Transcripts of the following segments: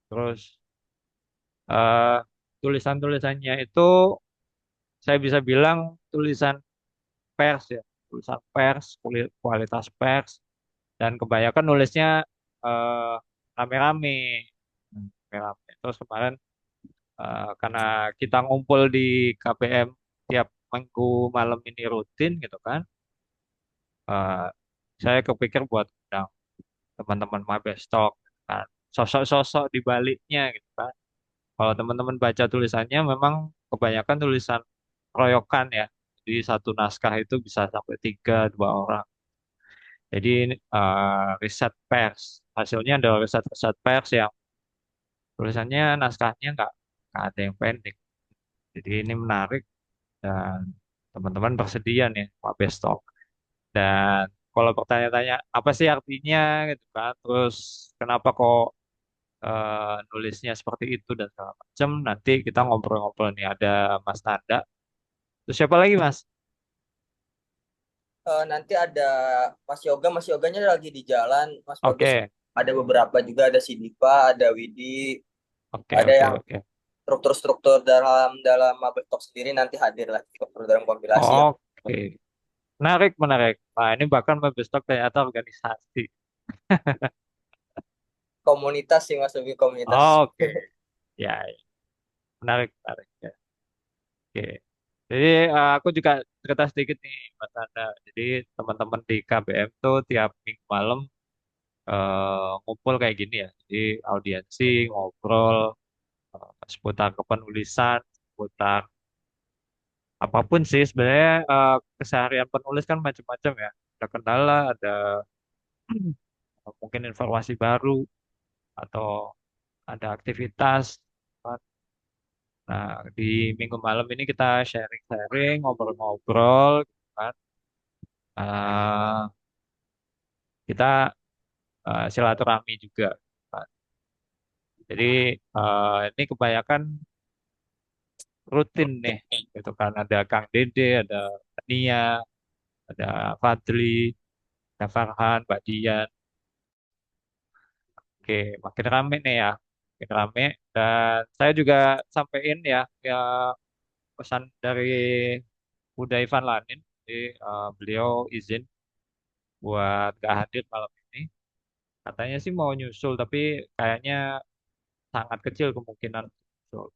Terus eh, tulisan-tulisannya itu saya bisa bilang tulisan pers ya, tulisan pers, kualitas pers, dan kebanyakan nulisnya eh, rame-rame. Rame-rame. Terus kemarin karena kita ngumpul di KPM tiap minggu malam ini rutin gitu kan, eh, saya kepikir buat undang teman-teman Mabestok kan, sosok-sosok di baliknya gitu kan. Kalau teman-teman baca tulisannya memang kebanyakan tulisan keroyokan ya. Jadi satu naskah itu bisa sampai tiga, dua orang. Jadi riset pers. Hasilnya adalah riset-riset pers yang tulisannya naskahnya nggak ada yang pendek. Jadi ini menarik dan teman-teman bersedia nih Pak Bestok. Dan kalau bertanya-tanya apa sih artinya gitu kan, terus kenapa kok nulisnya seperti itu dan segala macam, nanti kita ngobrol-ngobrol nih ada Mas Nanda. Terus siapa lagi Mas? Nanti ada Mas Yoganya lagi di jalan, Mas Bagus. Oke, Ada beberapa juga, ada si Diva, ada Widi, oke, ada oke, yang oke. struktur-struktur dalam dalam Mabes Talk sendiri nanti hadir lah, struktur dalam kompilasi lah. Oke, menarik, menarik. Nah, ini bahkan Mabestok ternyata organisasi. Komunitas sih Mas, lebih komunitas. Oke, ya, ya. Menarik, menarik. Ya. Oke. Jadi aku juga cerita sedikit nih, Mas Anda. Jadi teman-teman di KBM tuh tiap minggu malam ngumpul kayak gini ya. Jadi audiensi, ngobrol seputar kepenulisan, seputar apapun sih. Sebenarnya keseharian penulis kan macam-macam ya. Ada kendala, ada mungkin informasi baru, atau ada aktivitas. Nah, di minggu malam ini kita sharing-sharing, ngobrol-ngobrol, gitu kan. Eh, kita silaturahmi juga, kan. Jadi ini kebanyakan rutin nih, gitu kan. Ada Kang Dede, ada Nia, ada Fadli, ada Farhan, Mbak Dian. Oke, makin rame nih ya, makin rame. Dan saya juga sampein ya, ya pesan dari Uda Ivan Lanin. Jadi beliau izin buat gak hadir malam ini. Katanya sih mau nyusul, tapi kayaknya sangat kecil kemungkinan nyusul.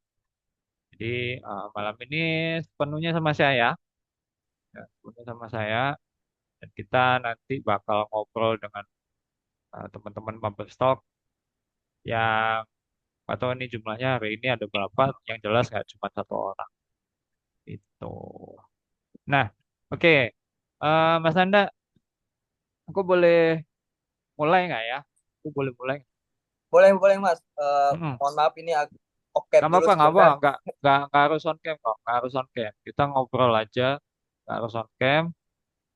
Jadi malam ini sepenuhnya sama saya, ya, sepenuhnya sama saya. Dan kita nanti bakal ngobrol dengan teman-teman Mabestok yang atau ini jumlahnya hari ini ada berapa, yang jelas nggak cuma satu orang itu. Nah, oke. Mas Anda, aku boleh mulai nggak ya? Aku boleh mulai. Boleh, boleh Mas. Mm-mm. Mohon maaf ini off cam Gak dulu apa-apa, nggak apa, sebentar. nggak harus on cam kok, nggak harus on cam. Kita ngobrol aja, nggak harus on cam.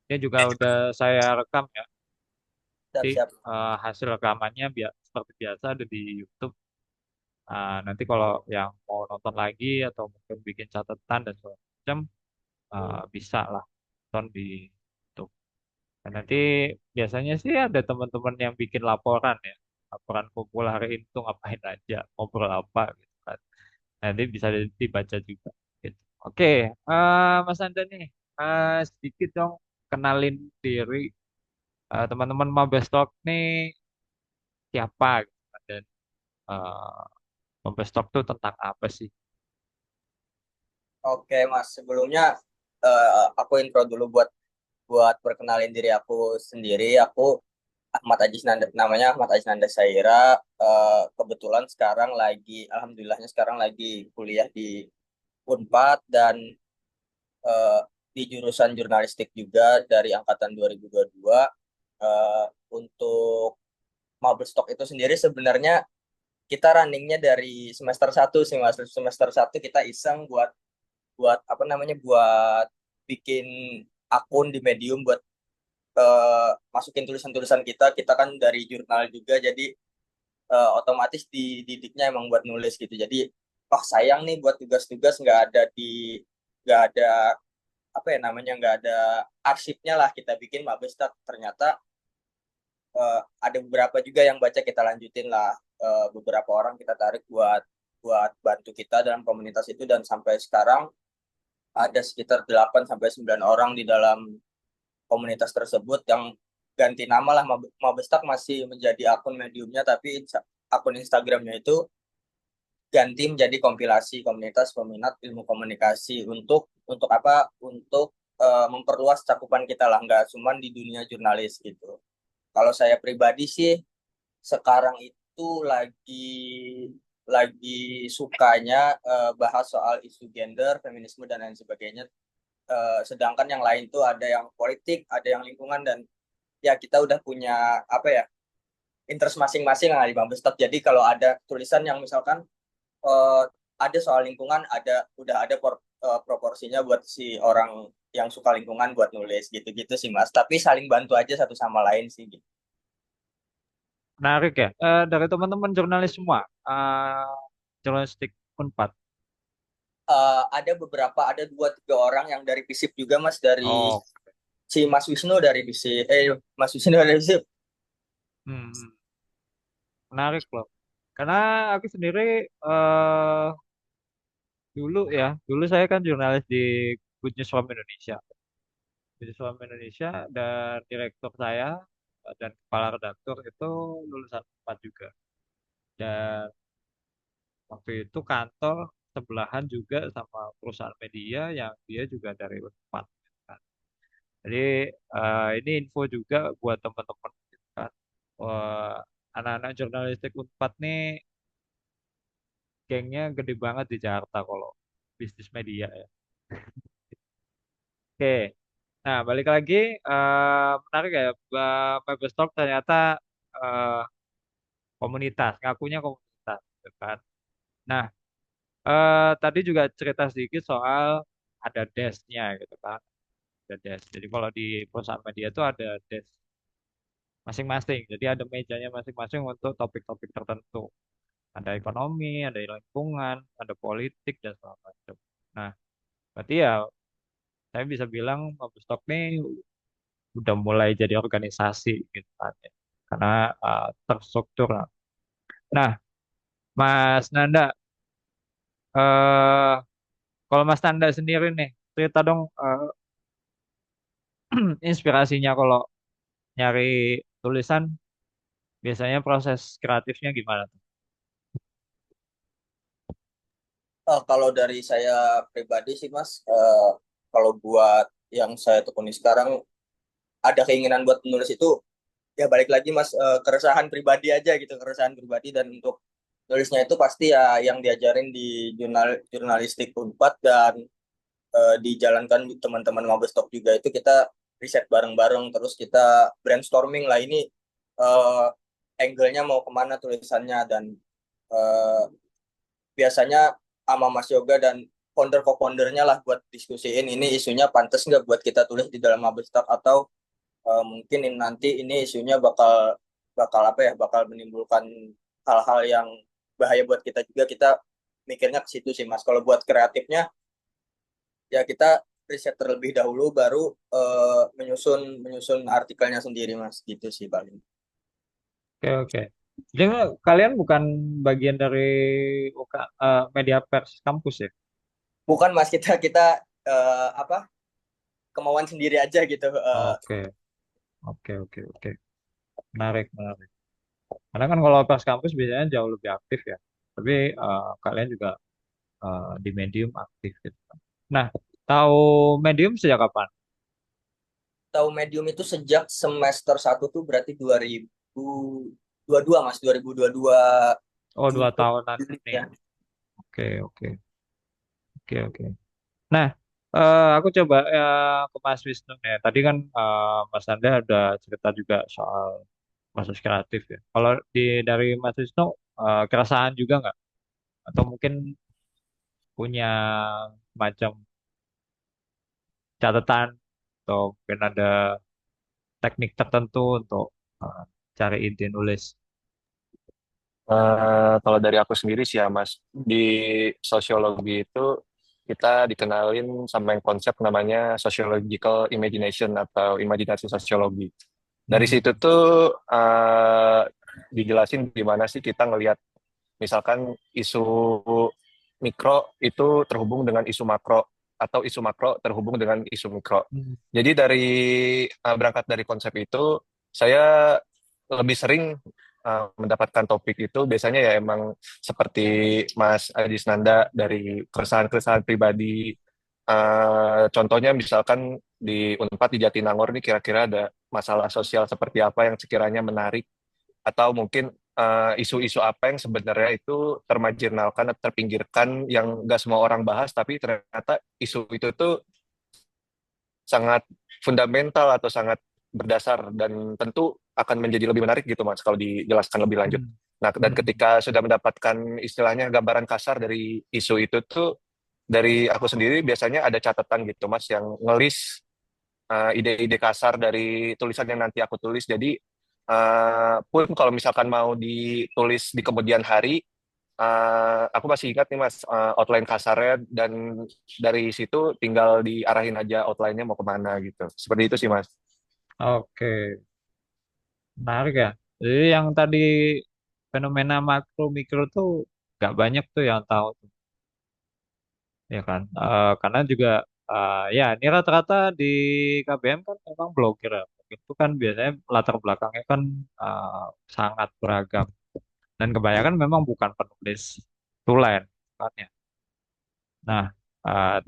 Ini juga udah saya rekam ya. Nanti Siap-siap. hasil rekamannya seperti biasa ada di YouTube. Nanti kalau yang mau nonton lagi atau mungkin bikin catatan dan segala macam, bisa lah nonton di YouTube. Dan nanti biasanya sih ada teman-teman yang bikin laporan ya, laporan kumpul hari ini tuh ngapain aja, ngobrol apa gitu kan. Nanti bisa dibaca juga. Gitu. Oke, Mas Anda nih, sedikit dong kenalin diri teman-teman Mabestok nih siapa gitu kan. Dan uh, Mabestok tuh tentang apa sih? Oke Mas, sebelumnya aku intro dulu buat buat perkenalin diri aku sendiri. Aku Ahmad Ajis Nanda, namanya Ahmad Ajis Nanda Saira. Kebetulan sekarang lagi, alhamdulillahnya sekarang lagi kuliah di Unpad dan eh, di jurusan jurnalistik juga dari angkatan 2022. Eh, untuk Mabestok itu sendiri sebenarnya kita runningnya dari semester satu sih Mas. Semester satu kita iseng buat buat apa namanya buat bikin akun di Medium buat masukin tulisan-tulisan kita. Kita kan dari jurnal juga, jadi otomatis dididiknya emang buat nulis gitu. Jadi oh sayang nih buat tugas-tugas nggak ada apa ya namanya nggak ada arsipnya lah, kita bikin Mabestak. Ternyata ada beberapa juga yang baca, kita lanjutin lah. Beberapa orang kita tarik buat buat bantu kita dalam komunitas itu, dan sampai sekarang ada sekitar 8 sampai 9 orang di dalam komunitas tersebut yang ganti nama lah. Mabestak masih menjadi akun mediumnya, tapi akun Instagramnya itu ganti menjadi kompilasi komunitas peminat ilmu komunikasi. Untuk apa? Untuk memperluas cakupan kita lah, nggak cuma di dunia jurnalis gitu. Kalau saya pribadi sih sekarang itu lagi sukanya bahas soal isu gender, feminisme dan lain sebagainya. Sedangkan yang lain tuh ada yang politik, ada yang lingkungan, dan ya kita udah punya apa ya, interest masing-masing lah di Mabestak. Jadi kalau ada tulisan yang misalkan eh, ada soal lingkungan, udah ada proporsinya buat si orang yang suka lingkungan buat nulis gitu-gitu sih Mas. Tapi saling bantu aja satu sama lain sih gitu. Menarik ya. Dari teman-teman jurnalis semua, jurnalistik Unpad. Ada beberapa, ada dua tiga orang yang dari FISIP juga Mas, dari Oh, si Mas Wisnu dari FISIP, Mas Wisnu dari FISIP. hmm, menarik loh. Karena aku sendiri eh dulu saya kan jurnalis di Good Newsroom Indonesia. Good Newsroom Indonesia dan direktur saya dan kepala redaktur itu lulusan Unpad juga. Dan waktu itu kantor sebelahan juga sama perusahaan media yang dia juga dari Unpad, gitu kan. Jadi ini info juga buat teman-teman, gitu kan. Wah, anak-anak jurnalistik Unpad nih gengnya gede banget di Jakarta kalau bisnis media ya. Oke, nah balik lagi, menarik ya, Microsoft ternyata eh, komunitas, ngakunya komunitas, gitu kan. Nah, tadi juga cerita sedikit soal ada desk-nya gitu kan, ada desk. Jadi kalau di perusahaan media itu ada desk masing-masing. Jadi ada mejanya masing-masing untuk topik-topik tertentu. Ada ekonomi, ada lingkungan, ada politik dan segala macam. Nah, berarti ya saya bisa bilang Mabes Talk nih udah mulai jadi organisasi gitu kan ya. Karena terstruktur lah. Nah, Mas Nanda, eh kalau Mas Nanda sendiri nih, cerita dong inspirasinya kalau nyari tulisan, biasanya proses kreatifnya gimana tuh? Kalau dari saya pribadi sih Mas, kalau buat yang saya tekuni sekarang, ada keinginan buat menulis itu, ya balik lagi Mas, keresahan pribadi aja gitu, keresahan pribadi. Dan untuk nulisnya itu pasti ya yang diajarin di jurnalistik Unpad, dan dijalankan di teman-teman Mabes Talk juga, itu kita riset bareng-bareng, terus kita brainstorming lah ini eh, angle-nya mau kemana tulisannya. Dan eh, biasanya sama Mas Yoga dan founder co-foundernya lah buat diskusiin ini isunya pantas nggak buat kita tulis di dalam Mabes Talk, atau mungkin nanti ini isunya bakal bakal apa ya, bakal menimbulkan hal-hal yang bahaya buat kita juga. Kita mikirnya ke situ sih Mas. Kalau buat kreatifnya ya kita riset terlebih dahulu, baru menyusun menyusun artikelnya sendiri Mas, gitu sih paling. Oke, oke. Jadi kalian bukan bagian dari media pers kampus ya? Bukan Mas, kita kita apa, kemauan sendiri aja gitu. Oke, oke, oke, oke. Menarik, menarik. Karena kan kalau pers kampus biasanya jauh lebih aktif ya. Tapi kalian juga di medium aktif gitu. Nah, tahu medium sejak kapan? Tahu medium itu sejak semester satu tuh, berarti 2022 Mas, 2022 Oh, dua Juli, tahunan Juli ini. ya. Oke, oke, oke, oke. Nah, aku coba ke Mas Wisnu ya. Tadi kan Mas Anda ada cerita juga soal proses kreatif ya. Kalau dari Mas Wisnu, keresahan juga nggak? Atau mungkin punya macam catatan atau mungkin ada teknik tertentu untuk eh, cari ide nulis? Kalau dari aku sendiri sih ya Mas, di sosiologi itu kita dikenalin sama yang konsep namanya sociological imagination atau imajinasi sosiologi. Dari Hmm. situ tuh dijelasin gimana sih kita ngelihat misalkan isu mikro itu terhubung dengan isu makro atau isu makro terhubung dengan isu mikro. Hmm. Jadi dari berangkat dari konsep itu saya lebih sering mendapatkan topik itu biasanya ya emang seperti Mas Adis Nanda dari keresahan-keresahan pribadi. Contohnya misalkan di Unpad di Jatinangor ini kira-kira ada masalah sosial seperti apa yang sekiranya menarik atau mungkin isu-isu apa yang sebenarnya itu termarginalkan atau terpinggirkan yang nggak semua orang bahas tapi ternyata isu itu tuh sangat fundamental atau sangat berdasar dan tentu akan menjadi lebih menarik gitu Mas kalau dijelaskan lebih lanjut. Hmm. Nah, dan Hmm. ketika sudah mendapatkan istilahnya gambaran kasar dari isu itu tuh dari aku sendiri biasanya ada catatan gitu Mas yang ngelis ide-ide kasar dari tulisan yang nanti aku tulis. Jadi pun kalau misalkan mau ditulis di kemudian hari, aku masih ingat nih Mas outline kasarnya dan dari situ tinggal diarahin aja outline-nya mau kemana gitu. Seperti itu sih Mas. Oke, menarik ya. Jadi yang tadi fenomena makro mikro tuh nggak banyak tuh yang tahu tuh, ya kan? Karena juga ya ini rata-rata di KBM kan memang blogger ya. Itu kan biasanya latar belakangnya kan eh, sangat beragam dan kebanyakan memang bukan penulis tulen, kan ya. Nah,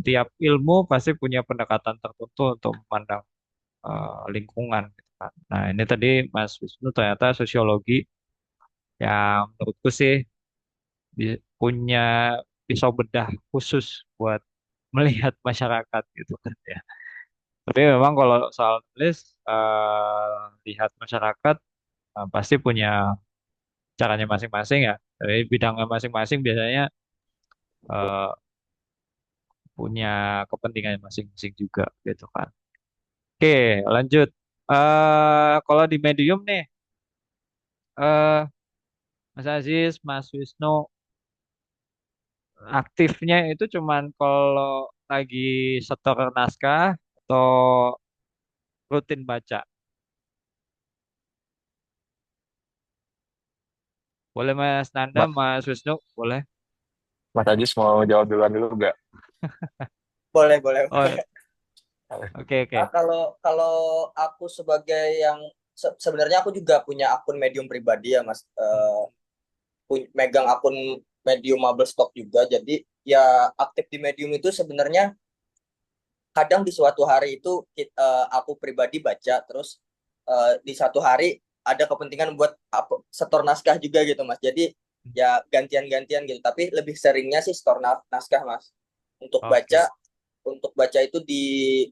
tiap ilmu pasti punya pendekatan tertentu untuk memandang lingkungan, gitu kan. Nah, ini tadi Mas Wisnu ternyata sosiologi yang menurutku sih punya pisau bedah khusus buat melihat masyarakat gitu kan ya. Tapi memang kalau soal nulis lihat masyarakat pasti punya caranya masing-masing ya. Dari bidangnya masing-masing biasanya eh, punya kepentingan masing-masing juga gitu kan. Oke, lanjut. Kalau di medium nih, eh Mas Aziz, Mas Wisnu, aktifnya itu cuman kalau lagi setor naskah atau rutin baca. Boleh Mas Nanda, Ma- Mas Wisnu, boleh. Mas Ajis mau jawab duluan dulu nggak? Boleh, boleh. Oh, oke Nah, oke. kalau kalau aku sebagai yang sebenarnya aku juga punya akun Medium pribadi ya, Mas. Megang akun Medium Marble Stock juga. Jadi ya aktif di Medium itu sebenarnya kadang di suatu hari itu aku pribadi baca, terus di satu hari ada kepentingan buat setor naskah juga gitu, Mas. Jadi ya gantian-gantian gitu. Tapi lebih seringnya sih setor naskah, Mas. Untuk Oke. baca untuk baca itu di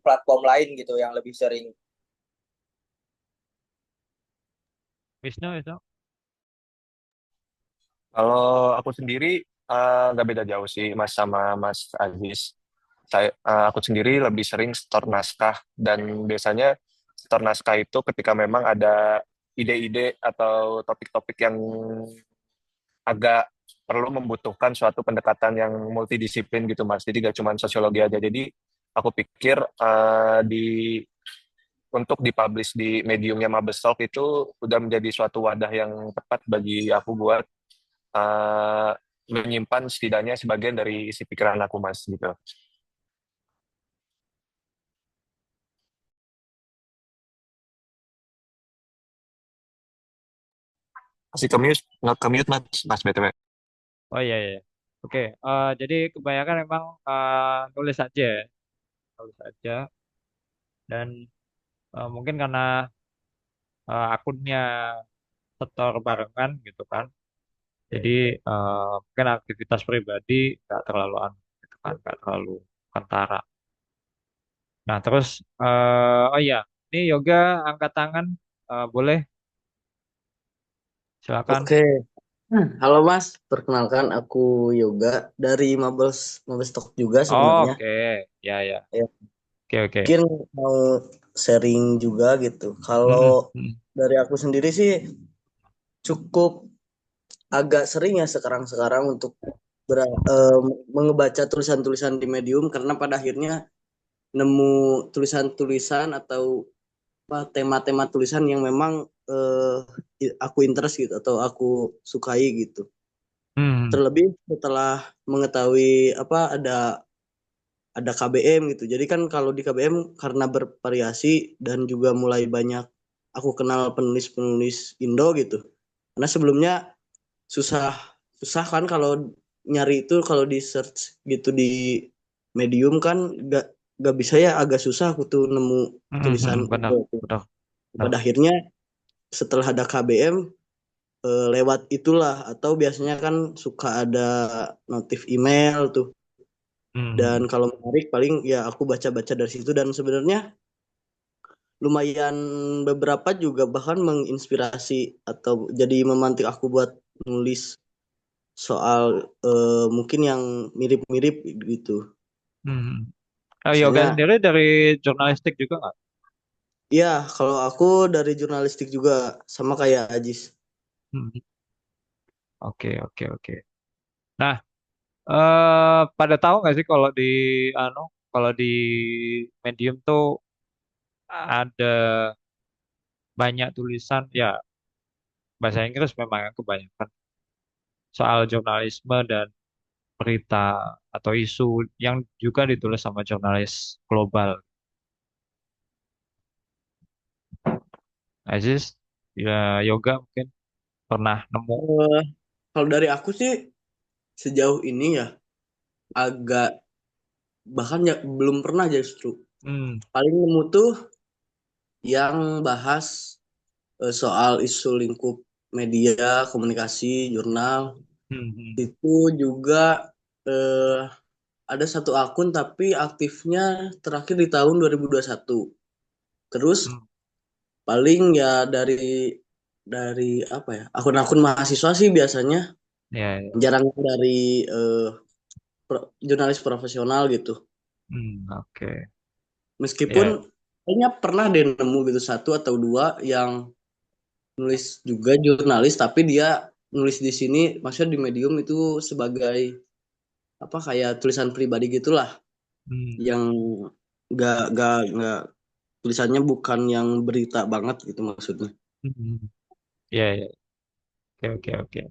platform lain gitu yang lebih sering. Wisnu, Wisnu. Kalau aku sendiri nggak beda jauh sih Mas sama Mas Ajis. Aku sendiri lebih sering store naskah dan biasanya store naskah itu ketika memang ada ide-ide atau topik-topik yang agak perlu membutuhkan suatu pendekatan yang multidisiplin gitu Mas. Jadi gak cuma sosiologi aja. Jadi aku pikir untuk dipublish di mediumnya Mabestalk itu udah menjadi suatu wadah yang tepat bagi aku buat eh, menyimpan setidaknya sebagian dari isi pikiran aku Mas gitu. Masih nge-commute Mas BTW. Oh iya iya. Oke. Jadi kebanyakan memang nulis aja, ya. Nulis aja dan mungkin karena akunnya setor barengan gitu kan. Jadi mungkin aktivitas pribadi nggak terlalu gitu kan, nggak terlalu kentara. Nah terus oh iya, ini yoga angkat tangan. Boleh, silakan. Oke. Halo Mas, perkenalkan aku Yoga dari Mabes Talk juga sebenarnya. Oke, ya ya. Ya, Oke oke. mungkin mau sharing juga gitu. Kalau Mm-mm, mm. dari aku sendiri sih cukup agak sering ya sekarang-sekarang untuk mengebaca tulisan-tulisan di Medium karena pada akhirnya nemu tulisan-tulisan atau tema-tema tulisan yang memang aku interest gitu atau aku sukai gitu. Hmm. Terlebih setelah mengetahui ada KBM gitu. Jadi kan kalau di KBM karena bervariasi dan juga mulai banyak aku kenal penulis-penulis Indo gitu. Karena sebelumnya susah susah kan kalau nyari itu kalau di search gitu di Medium kan gak bisa ya, agak susah aku tuh nemu tulisan Benar, Indo tuh. benar, benar. Pada akhirnya setelah ada KBM lewat itulah atau biasanya kan suka ada notif email tuh. Dan Hmm. kalau menarik paling ya aku baca-baca dari situ dan sebenarnya lumayan beberapa juga bahkan menginspirasi atau jadi memantik aku buat nulis soal mungkin yang mirip-mirip gitu. Hmm. Yoga Misalnya sendiri dari jurnalistik juga nggak? ya kalau aku dari jurnalistik juga sama kayak Ajis. Hmm. Oke, oke, oke. Nah, pada tahu nggak sih kalau di anu, kalau di Medium tuh ada banyak tulisan ya bahasa Inggris memang yang kebanyakan soal jurnalisme dan berita atau isu yang juga ditulis sama jurnalis global. Aziz, ya Yoga mungkin pernah nemu. Eh, Kalau dari aku sih sejauh ini ya agak bahkan ya belum pernah justru. Hmm. Paling nemu tuh yang bahas soal isu lingkup media, komunikasi, jurnal. Hmm. Hmm. Itu juga eh, ada satu akun tapi aktifnya terakhir di tahun 2021. Terus Hmm. paling ya dari apa ya? Akun-akun mahasiswa sih biasanya, Ya, ya. jarang dari jurnalis profesional gitu. Hmm. Oke. Meskipun Ya. kayaknya pernah deh nemu gitu satu atau dua yang nulis juga jurnalis tapi dia nulis di sini maksudnya di Medium itu sebagai apa kayak tulisan pribadi gitulah Hmm. yang nggak tulisannya bukan yang berita banget gitu maksudnya. Hmm. Ya, ya. Oke, oke, oke.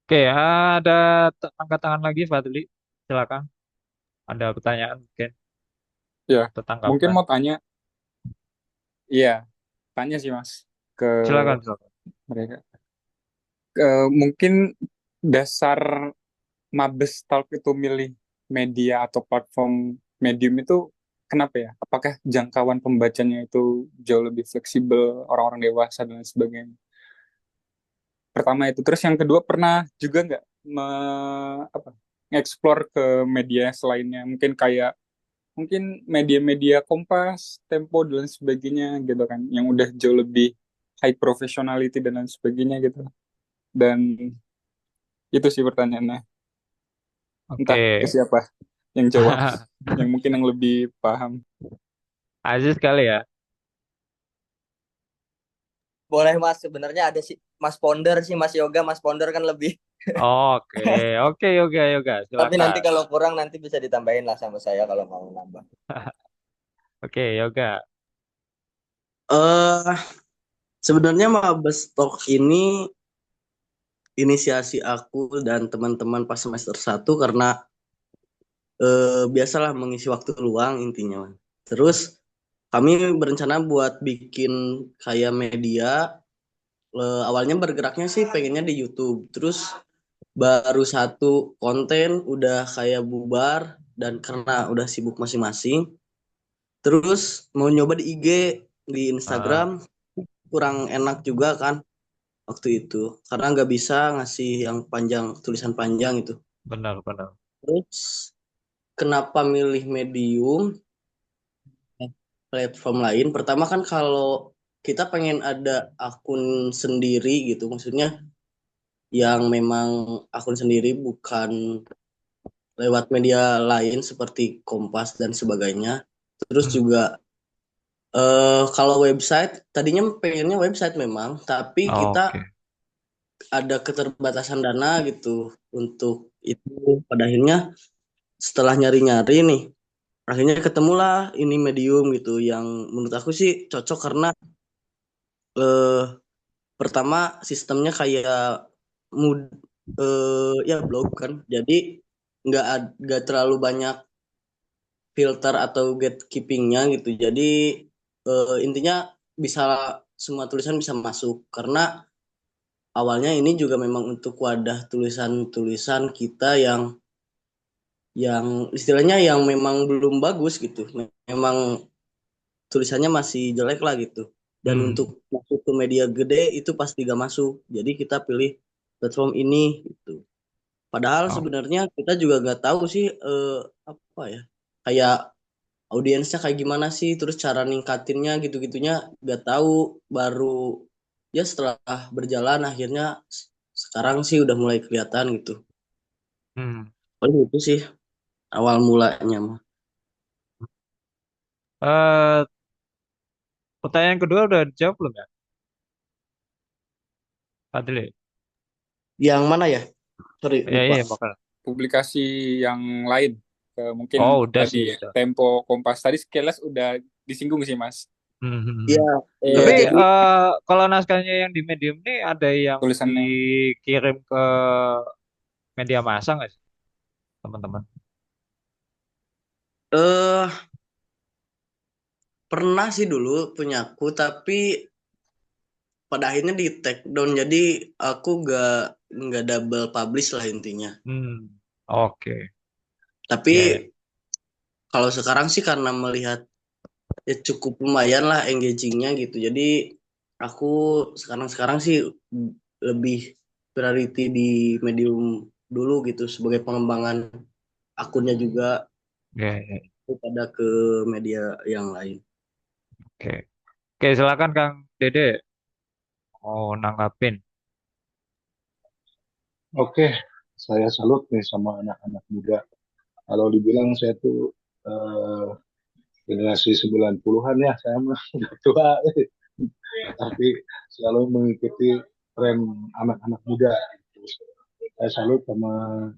Oke, ada angkat tangan lagi, Fadli. Silakan. Ada pertanyaan mungkin Ya, atau mungkin tanggapan. mau tanya, iya, tanya sih Mas ke Silakan, silakan. mereka. Mungkin dasar Mabes Talk itu milih media atau platform Medium itu kenapa ya? Apakah jangkauan pembacanya itu jauh lebih fleksibel, orang-orang dewasa dan lain sebagainya? Pertama itu, terus yang kedua pernah juga nggak apa, nge-explore ke media selainnya, mungkin kayak mungkin media-media Kompas, Tempo dan lain sebagainya gitu kan, yang udah jauh lebih high professionality dan lain sebagainya gitu. Dan itu sih pertanyaannya. Entah ke Oke. siapa yang jawab, yang mungkin yang lebih paham. Aziz kali ya. Boleh Mas, sebenarnya ada sih Mas Ponder sih, Mas Yoga, Mas Ponder kan lebih. Oke, oke, Yoga, Yoga, Tapi nanti silakan. kalau kurang nanti bisa ditambahin lah sama saya kalau mau nambah. Oke, Yoga. eh Sebenarnya Mabes Talk ini inisiasi aku dan teman-teman pas semester satu karena biasalah mengisi waktu luang intinya. Terus kami berencana buat bikin kayak media. Awalnya bergeraknya sih pengennya di YouTube. Terus baru satu konten udah kayak bubar dan karena udah sibuk masing-masing. Terus mau nyoba di IG, di Instagram Ah, kurang enak juga kan waktu itu karena nggak bisa ngasih yang panjang tulisan panjang itu. benar, benar. Terus kenapa milih Medium platform lain? Pertama kan kalau kita pengen ada akun sendiri gitu, maksudnya yang memang akun sendiri bukan lewat media lain seperti Kompas dan sebagainya. Terus Hmm. juga kalau website tadinya pengennya website memang, tapi kita Oke. ada keterbatasan dana gitu untuk itu. Pada akhirnya setelah nyari-nyari nih akhirnya ketemulah ini Medium gitu yang menurut aku sih cocok karena eh, pertama sistemnya kayak mud ya blog kan, jadi nggak terlalu banyak filter atau gatekeepingnya gitu. Jadi intinya bisa semua tulisan bisa masuk karena awalnya ini juga memang untuk wadah tulisan-tulisan kita yang istilahnya yang memang belum bagus gitu. Memang tulisannya masih jelek lah gitu. Dan Hmm. untuk masuk ke media gede itu pasti gak masuk. Jadi kita pilih platform ini gitu. Padahal Oh. sebenarnya kita juga nggak tahu sih apa ya, kayak audiensnya kayak gimana sih, terus cara ningkatinnya gitu-gitunya nggak tahu. Baru ya setelah berjalan akhirnya sekarang sih udah mulai kelihatan gitu. Hmm. Paling itu sih awal mulanya mah. Eh, Pertanyaan kedua udah dijawab belum ya, Fadli? Yang mana ya? Sorry Ya, lupa. iya, bakal. Publikasi yang lain, mungkin Oh, udah tadi sih, ya, udah. Tempo, Kompas. Tadi sekilas udah disinggung sih, Mas. Hmm, hmm, hmm. Iya, Tapi jadi kalau naskahnya yang di Medium nih ada yang Tulisannya. dikirim ke media massa nggak sih, teman-teman? eh pernah sih dulu punyaku, tapi pada akhirnya di take down. Jadi aku nggak double publish lah intinya. Hmm, oke. Tapi Ya, ya. kalau sekarang sih karena melihat ya cukup lumayan lah engagingnya gitu. Jadi aku sekarang sih lebih priority di Medium dulu gitu sebagai pengembangan akunnya juga Ya, ya. daripada ke media yang lain. Oke. Oke, silakan Kang Dede mau nanggapin. Oke, saya salut nih sama anak-anak muda. Kalau dibilang saya tuh eh, generasi 90-an ya, saya mah udah tua, tapi selalu mengikuti tren anak-anak muda. Saya salut sama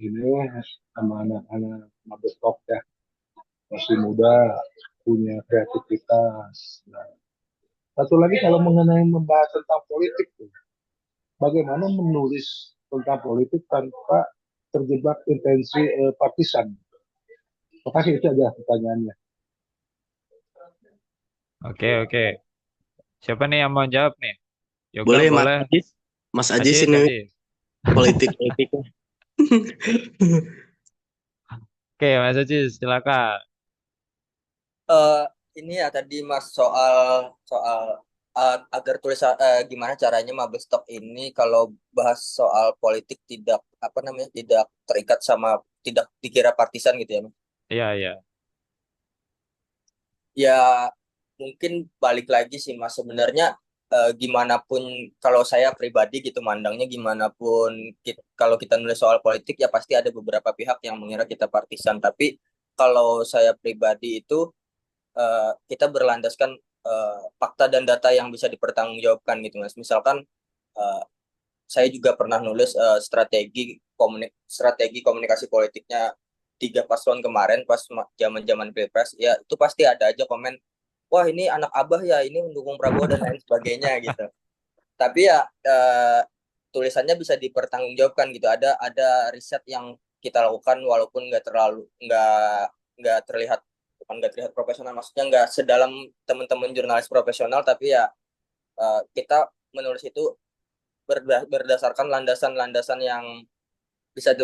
ini, sama anak-anak Mabes Top ya, masih muda, punya kreativitas. Nah, satu lagi kalau mengenai membahas tentang politik, tuh, bagaimana menulis tentang politik tanpa terjebak intensi partisan. Makasih itu aja pertanyaannya. Oke, oke. Siapa nih yang mau jawab nih? Yoga Boleh Mas boleh. Ajis? Mas Ajis Ajis, ini Ajis. politik-politiknya. Oke, Mas Ajis, silakan. Eh, ini ya tadi Mas soal soal agar tulisan gimana caranya Mabes Talk ini kalau bahas soal politik tidak apa namanya tidak terikat sama tidak dikira partisan gitu ya Mas. Iya, iya. Ya mungkin balik lagi sih Mas sebenarnya gimana pun kalau saya pribadi gitu mandangnya gimana pun kalau kita nulis soal politik ya pasti ada beberapa pihak yang mengira kita partisan tapi kalau saya pribadi itu kita berlandaskan fakta dan data yang bisa dipertanggungjawabkan gitu Mas. Misalkan eh, saya juga pernah nulis strategi komunikasi politiknya tiga paslon kemarin pas zaman-zaman Pilpres ya itu pasti ada aja komen wah ini anak abah ya ini mendukung Prabowo dan lain sebagainya gitu. Tapi ya tulisannya bisa dipertanggungjawabkan gitu. Ada riset yang kita lakukan walaupun nggak terlihat bukan nggak terlihat profesional maksudnya nggak sedalam teman-teman jurnalis profesional tapi ya kita menulis itu berdasarkan landasan-landasan yang bisa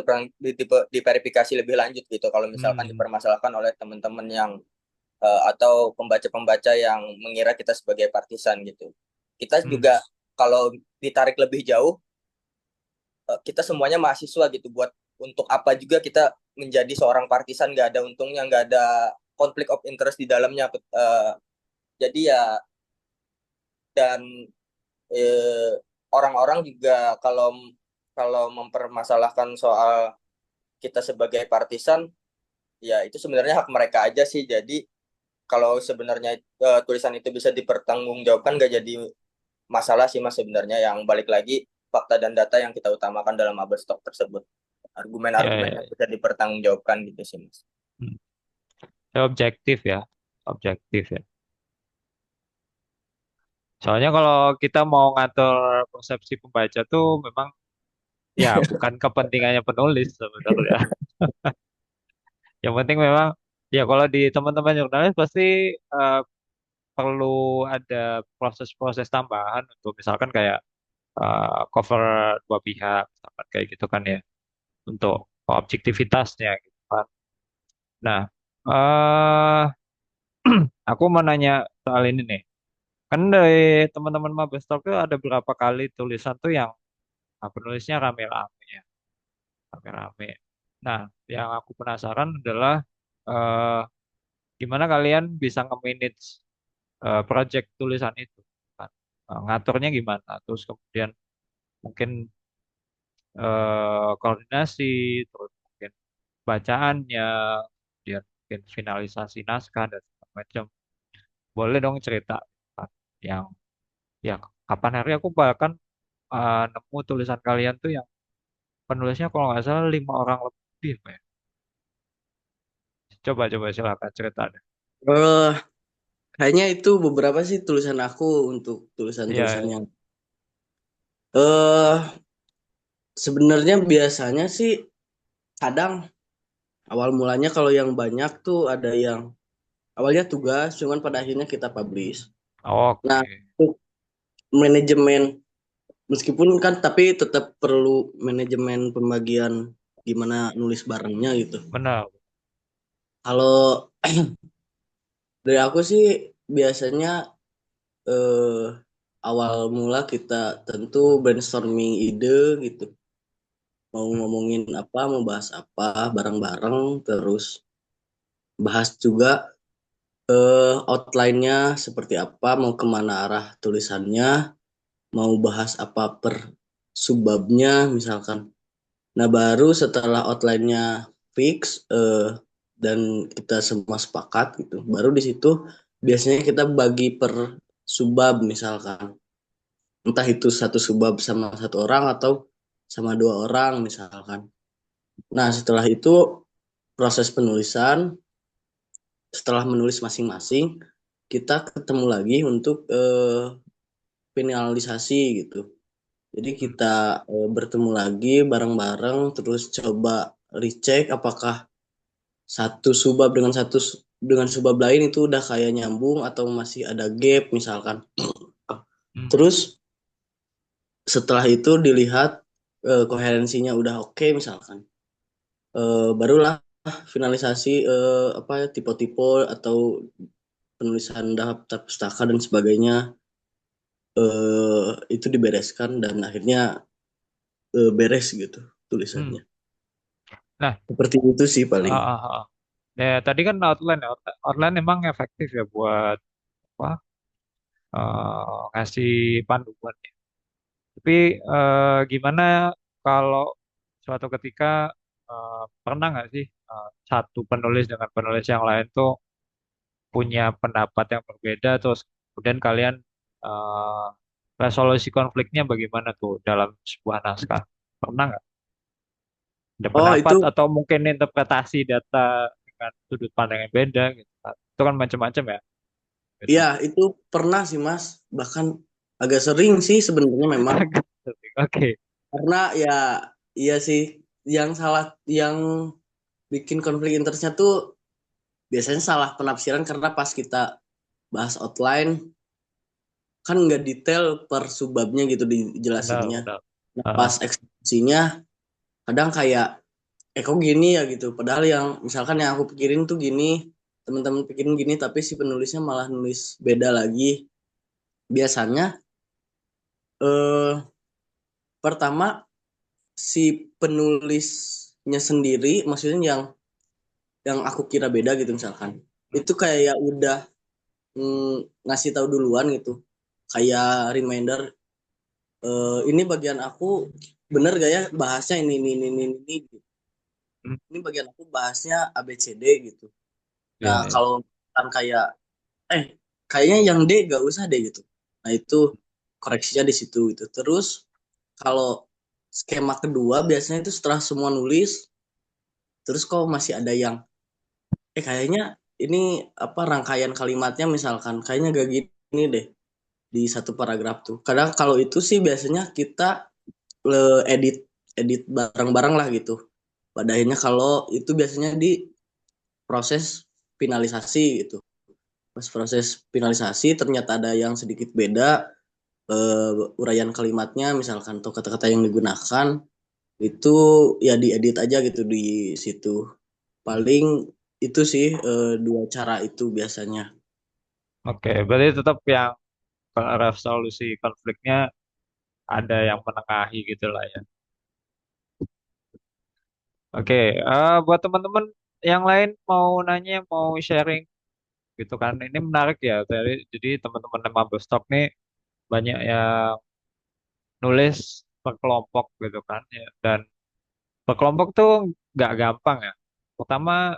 diverifikasi lebih lanjut gitu kalau misalkan Hmm, dipermasalahkan oleh teman-teman yang atau pembaca-pembaca yang mengira kita sebagai partisan gitu. Kita hmm. juga kalau ditarik lebih jauh kita semuanya mahasiswa gitu buat untuk apa juga kita menjadi seorang partisan nggak ada untungnya nggak ada konflik of interest di dalamnya jadi ya dan eh, orang-orang juga kalau kalau mempermasalahkan soal kita sebagai partisan ya itu sebenarnya hak mereka aja sih jadi kalau sebenarnya tulisan itu bisa dipertanggungjawabkan nggak jadi masalah sih mas sebenarnya yang balik lagi fakta dan data yang kita utamakan dalam Mabes Stok tersebut Ya, argumen-argumen ya, yang ya. bisa dipertanggungjawabkan gitu sih mas. Hmm. Saya objektif ya, objektif ya. Soalnya kalau kita mau ngatur persepsi pembaca tuh memang ya bukan kepentingannya penulis sebenarnya. Yang penting memang ya kalau di teman-teman jurnalis pasti eh, perlu ada proses-proses tambahan untuk misalkan kayak cover dua pihak, misalkan kayak gitu kan ya, untuk objektivitasnya gitu kan. Nah, eh aku mau nanya soal ini nih. Kan dari teman-teman Mabes Talk tuh ada berapa kali tulisan tuh yang penulisnya rame-rame ya, rame-rame. Nah, yang aku penasaran adalah eh gimana kalian bisa nge-manage project tulisan itu kan. Ngaturnya gimana? Terus kemudian mungkin koordinasi, terus mungkin bacaannya, kemudian mungkin finalisasi naskah dan segala macam. Boleh dong cerita kan, yang ya kapan hari aku bahkan nemu tulisan kalian tuh yang penulisnya kalau nggak salah 5 orang lebih, Pak ya. Coba silakan cerita deh. Eh, Kayaknya itu beberapa sih tulisan aku untuk Iya, tulisan-tulisan iya. yang eh sebenarnya biasanya sih kadang awal mulanya kalau yang banyak tuh ada yang awalnya tugas, cuman pada akhirnya kita publish. Nah, Oke, untuk manajemen meskipun kan tapi tetap perlu manajemen pembagian gimana nulis barengnya gitu. benar. Kalau dari aku sih biasanya eh, awal mula kita tentu brainstorming ide gitu. Mau Hmm, ngomongin apa, mau bahas apa bareng-bareng, terus bahas juga outline-nya seperti apa, mau kemana arah tulisannya, mau bahas apa per subbabnya misalkan. Nah, baru setelah outline-nya fix dan kita semua sepakat gitu, baru di situ biasanya kita bagi per subbab misalkan. Entah itu satu subbab sama satu orang atau sama dua orang misalkan. Nah, setelah itu proses penulisan, setelah menulis masing-masing, kita ketemu lagi untuk finalisasi gitu. Jadi hmm, kita bertemu lagi bareng-bareng, terus coba recheck apakah satu subbab dengan dengan subbab lain itu udah kayak nyambung atau masih ada gap misalkan. hmm, Terus setelah itu dilihat koherensinya udah oke misalkan. Barulah finalisasi apa ya tipe-tipe atau penulisan daftar pustaka dan sebagainya itu dibereskan dan akhirnya beres gitu hmm. tulisannya. Nah, Seperti itu sih paling. ah, ah, ah. Ya, tadi kan outline ya. Outline emang efektif ya buat apa? Ngasih panduan. Tapi gimana kalau suatu ketika pernah nggak sih satu penulis dengan penulis yang lain tuh punya pendapat yang berbeda, terus kemudian kalian eh, resolusi konfliknya bagaimana tuh dalam sebuah naskah? Pernah nggak ada Oh pendapat itu atau mungkin interpretasi data dengan sudut pandang yang beda gitu kan? Itu kan macam-macam ya gitu. ya itu pernah sih Mas, bahkan agak sering sih sebenarnya memang Oke. karena ya iya sih yang bikin konflik interestnya tuh biasanya salah penafsiran karena pas kita bahas outline kan nggak detail per subbabnya gitu Benar, dijelasinnya. benar. Nah, Ah, pas eksekusinya kadang kayak kok gini ya gitu. Padahal yang misalkan yang aku pikirin tuh gini, teman-teman pikirin gini, tapi si penulisnya malah nulis beda lagi. Biasanya eh pertama si penulisnya sendiri, maksudnya yang aku kira beda gitu misalkan, hmm, itu kayak udah ngasih tahu duluan gitu, kayak reminder ini bagian aku bener gak ya bahasnya ini gitu. hmm, Ini bagian aku bahasnya ABCD gitu. ya, Nah ya. kalau kan kayak eh kayaknya yang D gak usah deh gitu. Nah itu koreksinya di situ gitu. Terus kalau skema kedua biasanya itu setelah semua nulis, terus kok masih ada yang kayaknya ini apa rangkaian kalimatnya misalkan kayaknya gak gini deh di satu paragraf tuh. Kadang kalau itu sih biasanya kita edit edit bareng-bareng lah gitu. Pada akhirnya kalau itu biasanya di proses finalisasi gitu. Pas proses finalisasi ternyata ada yang sedikit beda uraian kalimatnya misalkan atau kata-kata yang digunakan itu ya diedit aja gitu di situ. Paling itu sih dua cara itu biasanya. Oke, berarti tetap yang resolusi konfliknya ada yang menengahi gitu lah ya. Oke, buat teman-teman yang lain mau nanya, mau sharing gitu kan. Ini menarik ya. Jadi teman-teman Mabes Talk nih banyak yang nulis berkelompok gitu kan ya. Dan berkelompok tuh nggak gampang ya. Pertama,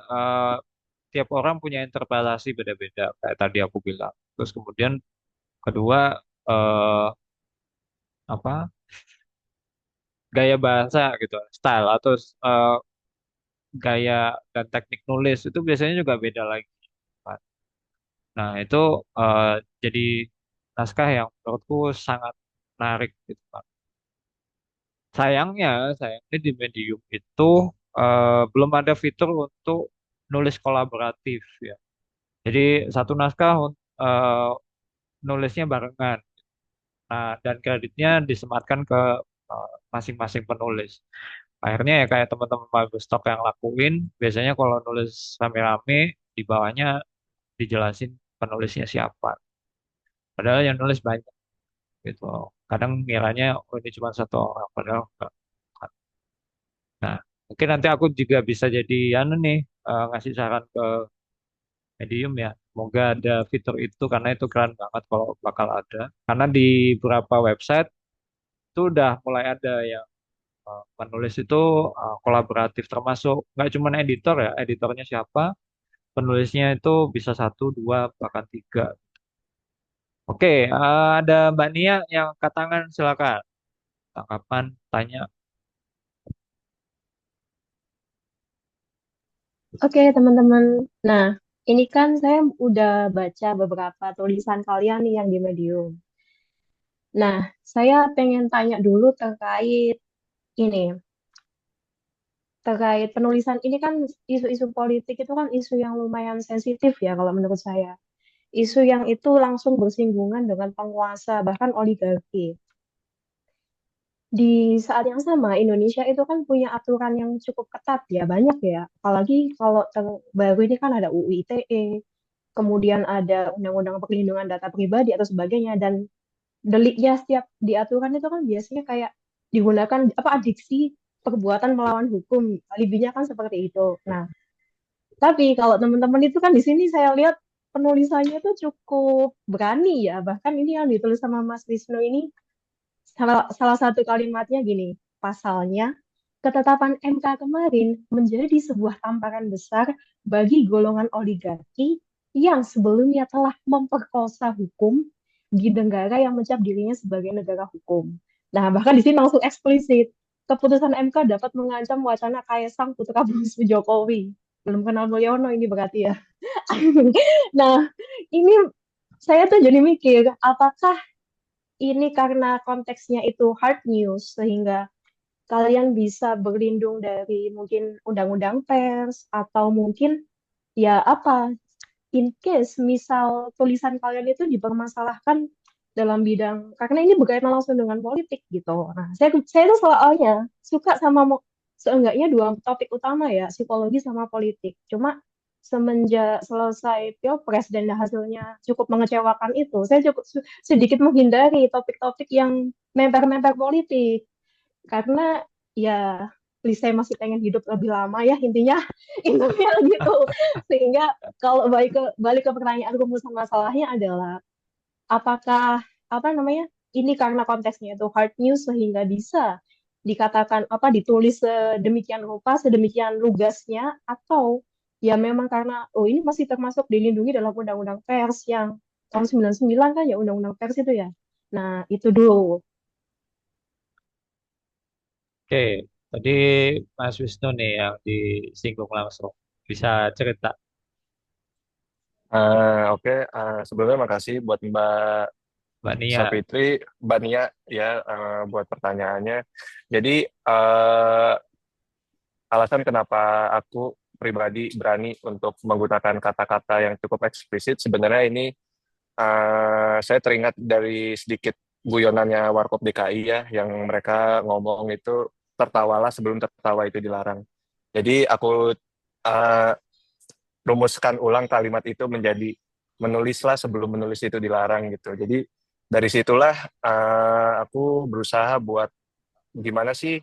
tiap orang punya interpretasi beda-beda kayak tadi aku bilang. Terus kemudian kedua, eh, apa gaya bahasa gitu, style atau eh, gaya dan teknik nulis itu biasanya juga beda lagi, kan. Nah itu eh, jadi naskah yang menurutku sangat menarik gitu kan. Sayangnya, sayangnya di Medium itu belum ada fitur untuk nulis kolaboratif ya. Jadi satu naskah eh, nulisnya barengan. Nah, dan kreditnya disematkan ke masing-masing penulis. Akhirnya ya kayak teman-teman Bagus Stok yang lakuin, biasanya kalau nulis rame-rame, di bawahnya dijelasin penulisnya siapa. Padahal yang nulis banyak gitu. Kadang ngiranya, oh ini cuma satu orang, padahal enggak. Nah, mungkin nanti aku juga bisa jadi anu nih, ngasih saran ke Medium ya. Semoga ada fitur itu karena itu keren banget kalau bakal ada. Karena di beberapa website itu udah mulai ada ya. Penulis itu kolaboratif termasuk nggak cuma editor ya, editornya siapa, penulisnya itu bisa satu, dua, bahkan tiga. Oke, ada Mbak Nia yang angkat tangan, silakan. Tanggapan, tanya. Oke, teman-teman. Nah, ini kan saya udah baca beberapa tulisan kalian nih yang di Medium. Nah, saya pengen tanya dulu terkait ini, terkait penulisan ini kan isu-isu politik itu kan isu yang lumayan sensitif ya kalau menurut saya. Isu yang itu langsung bersinggungan dengan penguasa, bahkan oligarki. Di saat yang sama, Indonesia itu kan punya aturan yang cukup ketat ya, banyak ya. Apalagi kalau baru ini kan ada UU ITE, kemudian ada Undang-Undang Perlindungan Data Pribadi atau sebagainya, dan deliknya setiap diaturan itu kan biasanya kayak digunakan apa adiksi perbuatan melawan hukum, alibinya kan seperti itu. Nah, tapi kalau teman-teman itu kan di sini saya lihat penulisannya itu cukup berani ya, bahkan ini yang ditulis sama Mas Wisnu ini salah satu kalimatnya gini, pasalnya ketetapan MK kemarin menjadi sebuah tamparan besar bagi golongan oligarki yang sebelumnya telah memperkosa hukum di negara yang mencap dirinya sebagai negara hukum. Nah, bahkan di sini langsung eksplisit. Keputusan MK dapat mengancam wacana Kaisang Putra Bungsu Jokowi. Belum kenal Mulyono ini berarti ya. Nah, ini saya tuh jadi mikir, apakah ini karena konteksnya itu hard news sehingga kalian bisa berlindung dari mungkin undang-undang pers atau mungkin ya apa in case misal tulisan kalian itu dipermasalahkan dalam bidang karena ini berkaitan langsung dengan politik gitu. Nah, saya tuh soalnya suka sama seenggaknya dua topik utama ya, psikologi sama politik. Cuma semenjak selesai Pilpres dan hasilnya cukup mengecewakan itu, saya cukup sedikit menghindari topik-topik yang memper-memper politik karena ya please saya masih pengen hidup lebih lama ya intinya intinya gitu sehingga kalau balik ke pertanyaan rumusan masalahnya adalah apakah apa namanya ini karena konteksnya itu hard news sehingga bisa dikatakan apa ditulis sedemikian rupa sedemikian lugasnya atau ya memang karena oh ini masih termasuk dilindungi dalam undang-undang pers yang tahun 99 kan ya undang-undang pers itu ya. Nah, itu dulu. Oke, tadi Mas Wisnu nih yang disinggung langsung. Bisa cerita. Oke, sebelumnya makasih buat Mbak Mbak Nia? Savitri, Mbak Nia ya, buat pertanyaannya. Jadi eh, alasan kenapa aku pribadi berani untuk menggunakan kata-kata yang cukup eksplisit, sebenarnya ini saya teringat dari sedikit guyonannya Warkop DKI ya, yang mereka ngomong itu tertawalah sebelum tertawa itu dilarang. Jadi aku eh, rumuskan ulang kalimat itu menjadi menulislah sebelum menulis itu dilarang gitu. Jadi dari situlah aku berusaha buat gimana sih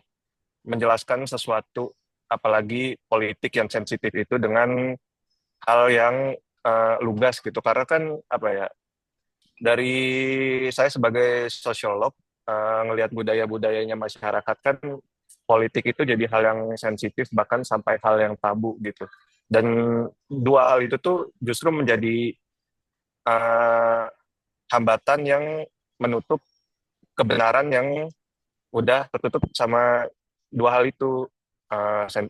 menjelaskan sesuatu, apalagi politik yang sensitif itu dengan hal yang lugas gitu. Karena kan apa ya, dari saya sebagai sosiolog ngelihat budaya-budayanya masyarakat kan politik itu jadi hal yang sensitif bahkan sampai hal yang tabu gitu. Dan dua hal itu tuh justru menjadi eh, hambatan yang menutup kebenaran yang udah tertutup sama dua hal itu. Eh, sen-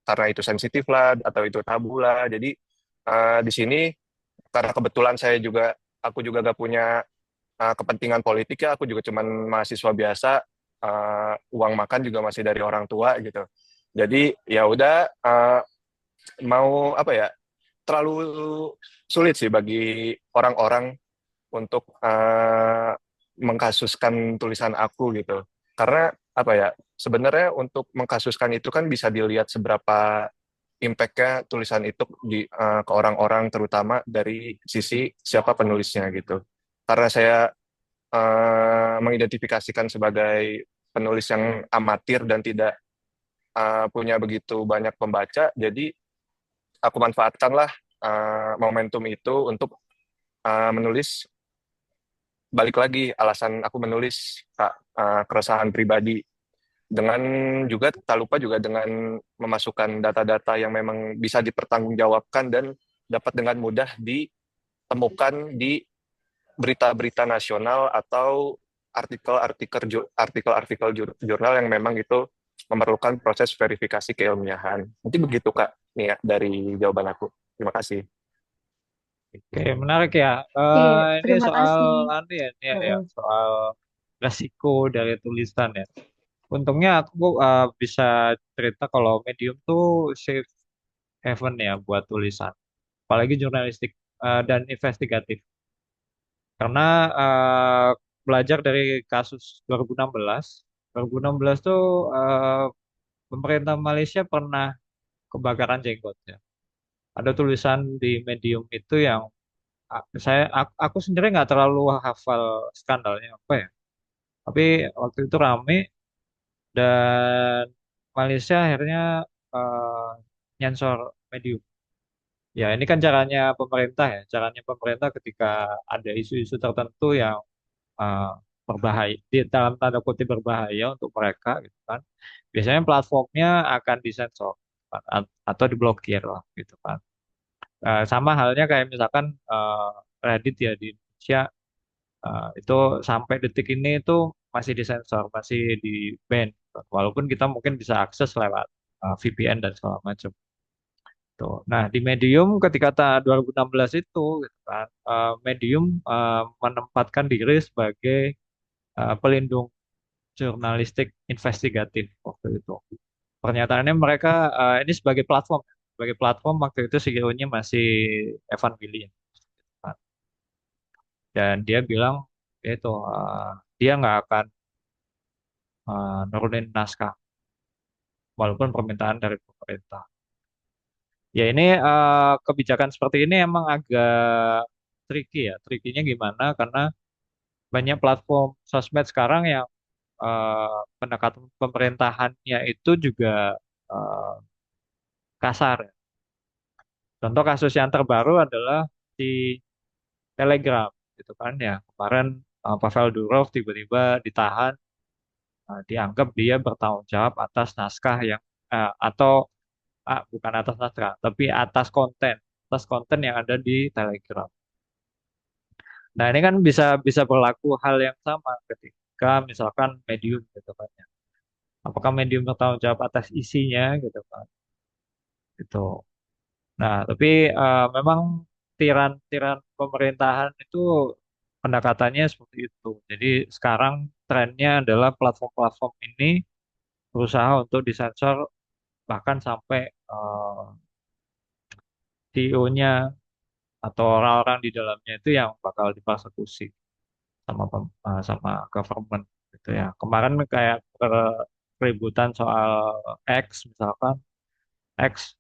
karena itu sensitif lah atau itu tabu lah. Jadi di sini karena kebetulan aku juga gak punya kepentingan politik ya, aku juga cuman mahasiswa biasa, uang makan juga masih dari orang tua gitu. Jadi ya udah, mau apa ya, terlalu sulit sih bagi orang-orang untuk mengkasuskan tulisan aku gitu. Karena apa ya, sebenarnya untuk mengkasuskan itu kan bisa dilihat seberapa impact-nya tulisan itu ke orang-orang, terutama dari sisi siapa penulisnya gitu. Karena saya mengidentifikasikan sebagai penulis yang amatir dan tidak punya begitu banyak pembaca, jadi aku manfaatkanlah momentum itu untuk menulis. Balik lagi alasan aku menulis, Kak, keresahan pribadi, dengan juga tak lupa juga dengan memasukkan data-data yang memang bisa dipertanggungjawabkan dan dapat dengan mudah ditemukan di berita-berita nasional atau artikel-artikel jurnal yang memang itu memerlukan proses verifikasi keilmiahan. Nanti begitu Kak, nih ya dari jawaban aku. Terima kasih. Oke, menarik ya. Oke, Ini terima soal kasih. anu ya, ini ya, Mm-mm. soal resiko dari tulisan ya. Untungnya aku bisa cerita kalau Medium tuh safe haven ya buat tulisan, apalagi jurnalistik dan investigatif. Karena belajar dari kasus 2016, 2016 tuh eh, pemerintah Malaysia pernah kebakaran jenggot ya. Ada tulisan di Medium itu yang aku sendiri nggak terlalu hafal skandalnya apa ya. Tapi waktu itu rame dan Malaysia akhirnya eh, nyensor Medium. Ya, ini kan caranya pemerintah ya. Caranya pemerintah ketika ada isu-isu tertentu yang eh, berbahaya, di dalam tanda kutip berbahaya untuk mereka gitu kan. Biasanya platformnya akan disensor atau diblokir lah gitu kan. Sama halnya kayak misalkan Reddit ya di Indonesia, itu sampai detik ini itu masih disensor, masih di ban. Walaupun kita mungkin bisa akses lewat VPN dan segala macam. Tuh. Nah, di Medium ketika 2016 itu gitu kan, Medium menempatkan diri sebagai pelindung jurnalistik investigatif waktu itu. Pernyataannya mereka ini sebagai platform waktu itu CEO-nya masih Evan Williams. Dan dia bilang itu dia nggak akan nurunin naskah walaupun permintaan dari pemerintah. Ya ini kebijakan seperti ini emang agak tricky ya. Trikinya gimana? Karena banyak platform sosmed sekarang yang pendekatan pemerintahannya itu juga eh, kasar, ya. Contoh kasus yang terbaru adalah di Telegram, gitu kan ya. Kemarin Pavel Durov tiba-tiba ditahan, dianggap dia bertanggung jawab atas naskah yang atau bukan atas naskah, tapi atas konten yang ada di Telegram. Nah, ini kan bisa bisa berlaku hal yang sama ketika misalkan Medium gitu kan ya. Apakah Medium bertanggung jawab atas isinya gitu kan? Gitu. Nah, tapi memang tiran-tiran pemerintahan itu pendekatannya seperti itu. Jadi sekarang trennya adalah platform-platform ini berusaha untuk disensor bahkan sampai CEO-nya atau orang-orang di dalamnya itu yang bakal dipersekusi sama government gitu ya. Kemarin kayak keributan soal X misalkan X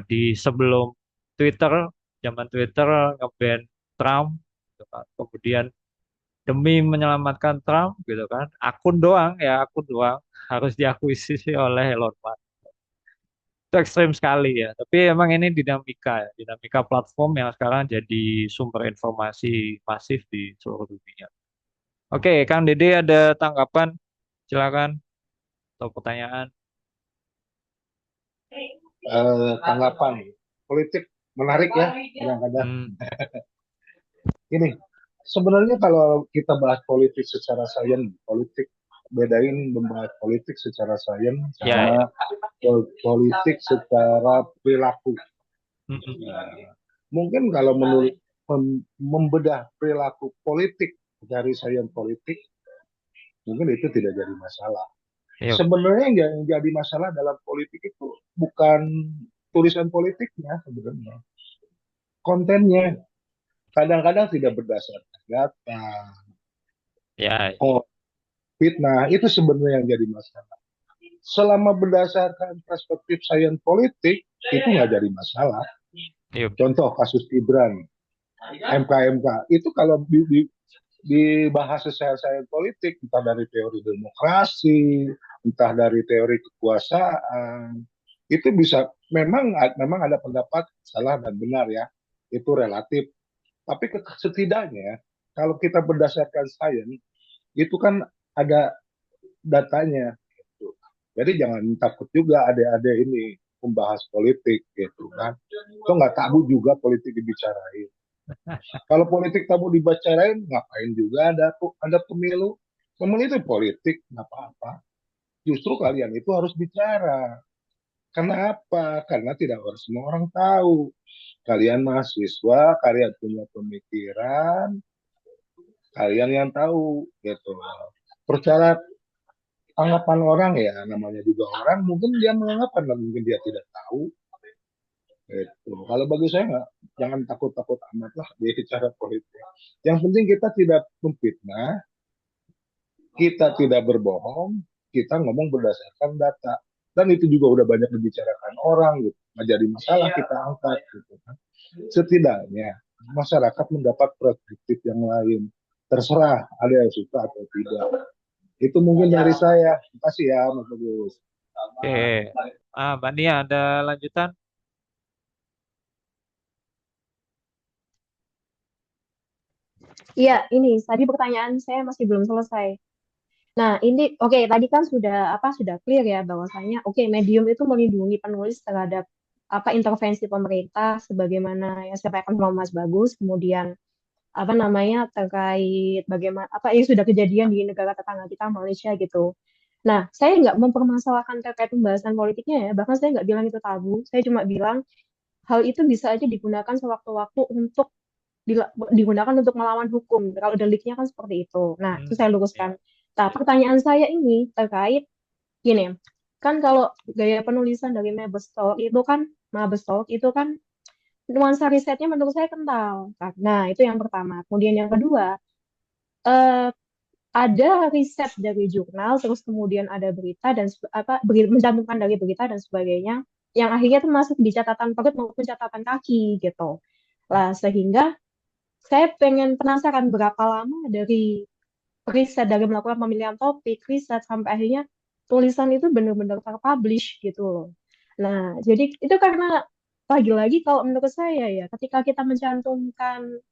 di sebelum Twitter, zaman Twitter nge-ban Trump gitu kan. Kemudian demi menyelamatkan Trump gitu kan, akun doang harus diakuisisi oleh Elon Musk. Itu ekstrim sekali ya. Tapi emang ini dinamika ya, dinamika platform yang sekarang jadi sumber informasi masif di seluruh dunia. Oke, Kang Dede ada tanggapan? Silakan atau pertanyaan. Tanggapan politik menarik ya kadang-kadang. Ini sebenarnya kalau kita bahas politik secara sains, politik bedain membahas politik secara sains Ya, sama politik secara perilaku. Nah, mungkin kalau menurut membedah perilaku politik dari sains politik, mungkin itu tidak jadi masalah. Yuk. Sebenarnya yang jadi masalah dalam politik itu bukan tulisan politiknya sebenarnya, kontennya kadang-kadang tidak berdasarkan data. Ya, Oh, fitnah itu sebenarnya yang jadi masalah. Selama berdasarkan perspektif sains politik itu nggak jadi masalah. yuk. Contoh kasus Gibran, MK itu kalau dibahas secara sains politik, entah dari teori demokrasi, entah dari teori kekuasaan, itu bisa memang ada pendapat salah dan benar ya, itu relatif. Tapi setidaknya kalau kita berdasarkan sains itu kan ada datanya. Gitu. Jadi jangan takut juga adik-adik ini membahas politik gitu kan. Itu nggak tabu juga politik dibicarain. Kalau politik tabu dibicarain, ngapain juga ada pemilu. Pemilu itu politik, nggak apa-apa. Justru kalian itu harus bicara. Karena apa? Karena tidak harus semua orang tahu. Kalian mahasiswa, kalian punya pemikiran, kalian yang tahu gitu. Percaya anggapan orang ya, namanya juga orang, mungkin dia menganggap karena mungkin dia tidak tahu. Gitu. Kalau bagi saya nggak, jangan takut-takut amat lah di cara politik. Yang penting kita tidak memfitnah, kita tidak berbohong, kita ngomong berdasarkan data. Dan itu juga udah banyak dibicarakan orang gitu. Nggak jadi masalah kita angkat gitu kan. Setidaknya masyarakat mendapat perspektif yang lain. Terserah ada yang suka atau tidak. Itu mungkin dari saya. Terima kasih ya Mas Bagus. Oke. Mbak Nia ada lanjutan? Iya, ini tadi pertanyaan saya masih belum selesai. Nah, ini oke, tadi kan sudah clear ya bahwasanya oke, medium itu melindungi penulis terhadap intervensi pemerintah sebagaimana yang disampaikan sama Mas Bagus, kemudian terkait bagaimana apa yang sudah kejadian di negara tetangga kita Malaysia gitu. Nah, saya nggak mempermasalahkan terkait pembahasan politiknya ya, bahkan saya nggak bilang itu tabu. Saya cuma bilang hal itu bisa aja digunakan sewaktu-waktu untuk digunakan untuk melawan hukum. Kalau deliknya kan seperti itu. Nah, itu saya luruskan. Nah, pertanyaan saya ini terkait gini, kan kalau gaya penulisan dari Mabes Talk itu kan nuansa risetnya menurut saya kental. Nah, itu yang pertama. Kemudian yang kedua, eh, ada riset dari jurnal, terus kemudian ada berita dan mencantumkan dari berita dan sebagainya, yang akhirnya itu masuk di catatan perut maupun catatan kaki gitu. Lah, sehingga saya pengen penasaran berapa lama dari riset dari melakukan pemilihan topik, riset sampai akhirnya tulisan itu benar-benar terpublish gitu loh. Nah, jadi itu karena lagi-lagi kalau menurut saya ya, ketika kita mencantumkan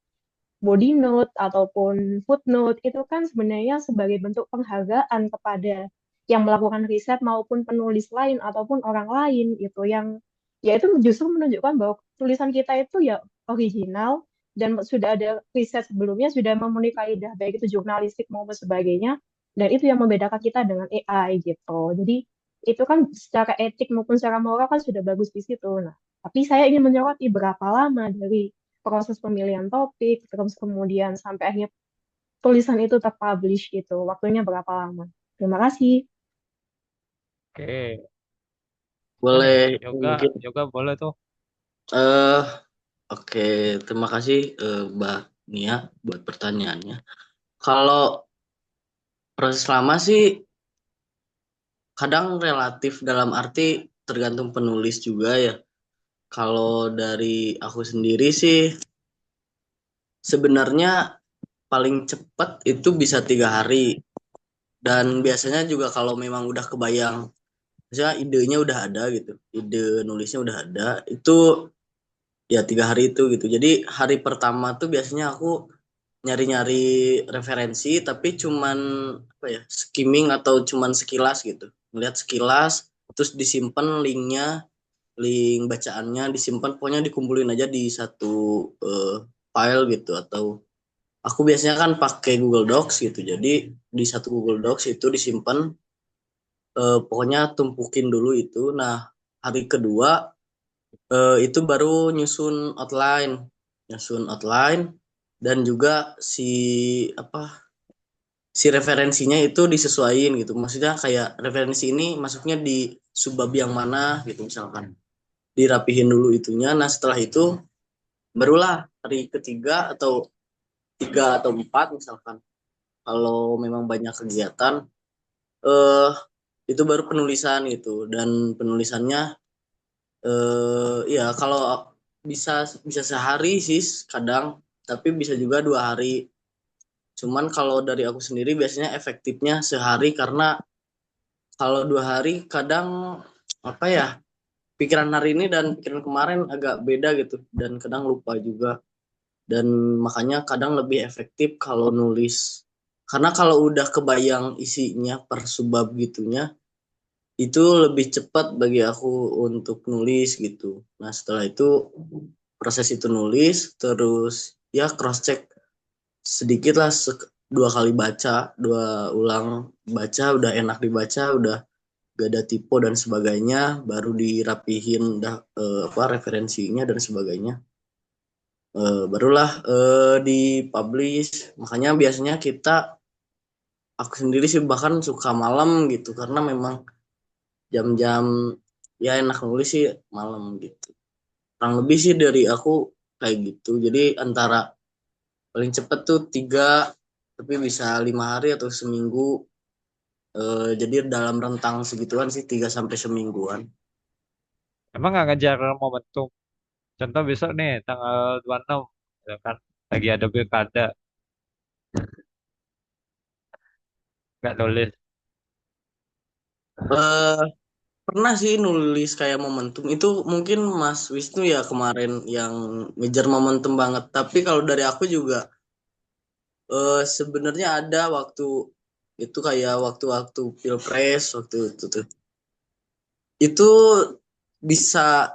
body note ataupun footnote itu kan sebenarnya sebagai bentuk penghargaan kepada yang melakukan riset maupun penulis lain ataupun orang lain itu yang ya itu justru menunjukkan bahwa tulisan kita itu ya original dan sudah ada riset sebelumnya sudah memenuhi kaidah baik itu jurnalistik maupun sebagainya dan itu yang membedakan kita dengan AI gitu. Jadi itu kan secara etik maupun secara moral kan sudah bagus di situ. Nah, tapi saya ingin menyoroti berapa lama dari proses pemilihan topik, terus kemudian sampai akhirnya tulisan itu terpublish gitu. Waktunya berapa lama? Terima kasih. Oke. Boleh Yoga, mungkin yoga boleh tuh. eh oke, terima kasih Mbak Nia buat pertanyaannya. Kalau proses lama sih kadang relatif dalam arti tergantung penulis juga ya. Kalau dari aku sendiri sih sebenarnya paling cepat itu bisa 3 hari. Dan biasanya juga kalau memang udah kebayang, misalnya idenya udah ada gitu, ide nulisnya udah ada, itu ya 3 hari itu gitu. Jadi hari pertama tuh biasanya aku nyari-nyari referensi, tapi cuman apa ya, skimming atau cuman sekilas gitu. Ngeliat sekilas, terus disimpan linknya, link bacaannya disimpan, pokoknya dikumpulin aja di satu file gitu. Atau aku biasanya kan pakai Google Docs gitu, jadi di satu Google Docs itu disimpan, pokoknya tumpukin dulu itu. Nah, hari kedua itu baru nyusun outline dan juga apa si referensinya itu disesuaikan gitu. Maksudnya kayak referensi ini masuknya di subbab yang mana gitu misalkan. Dirapihin dulu itunya. Nah, setelah itu barulah hari ketiga atau 3 atau 4 misalkan. Kalau memang banyak kegiatan eh itu baru penulisan gitu. Dan penulisannya ya kalau bisa bisa sehari sih kadang, tapi bisa juga 2 hari. Cuman kalau dari aku sendiri biasanya efektifnya sehari, karena kalau 2 hari kadang apa ya, pikiran hari ini dan pikiran kemarin agak beda gitu, dan kadang lupa juga. Dan makanya kadang lebih efektif kalau nulis, karena kalau udah kebayang isinya per subbab gitunya, itu lebih cepat bagi aku untuk nulis gitu. Nah, setelah itu proses itu nulis, terus ya cross check sedikit lah, 2 kali baca, 2 ulang baca, udah enak dibaca, udah gak ada typo dan sebagainya, baru dirapihin apa referensinya dan sebagainya. Barulah dipublish. Makanya biasanya aku sendiri sih bahkan suka malam gitu, karena memang jam-jam ya enak nulis sih malam gitu. Kurang lebih sih dari aku kayak gitu. Jadi antara paling cepet tuh 3, tapi bisa 5 hari atau seminggu. Jadi dalam rentang segituan sih, 3 sampai semingguan. Emang nggak ngejar momentum. Contoh besok nih tanggal 26, ya kan lagi ada pilkada, nggak nulis. Eh Pernah sih nulis kayak momentum itu, mungkin Mas Wisnu ya kemarin yang ngejar momentum banget. Tapi kalau dari aku juga sebenarnya ada waktu itu, kayak waktu-waktu pilpres waktu itu tuh. Itu bisa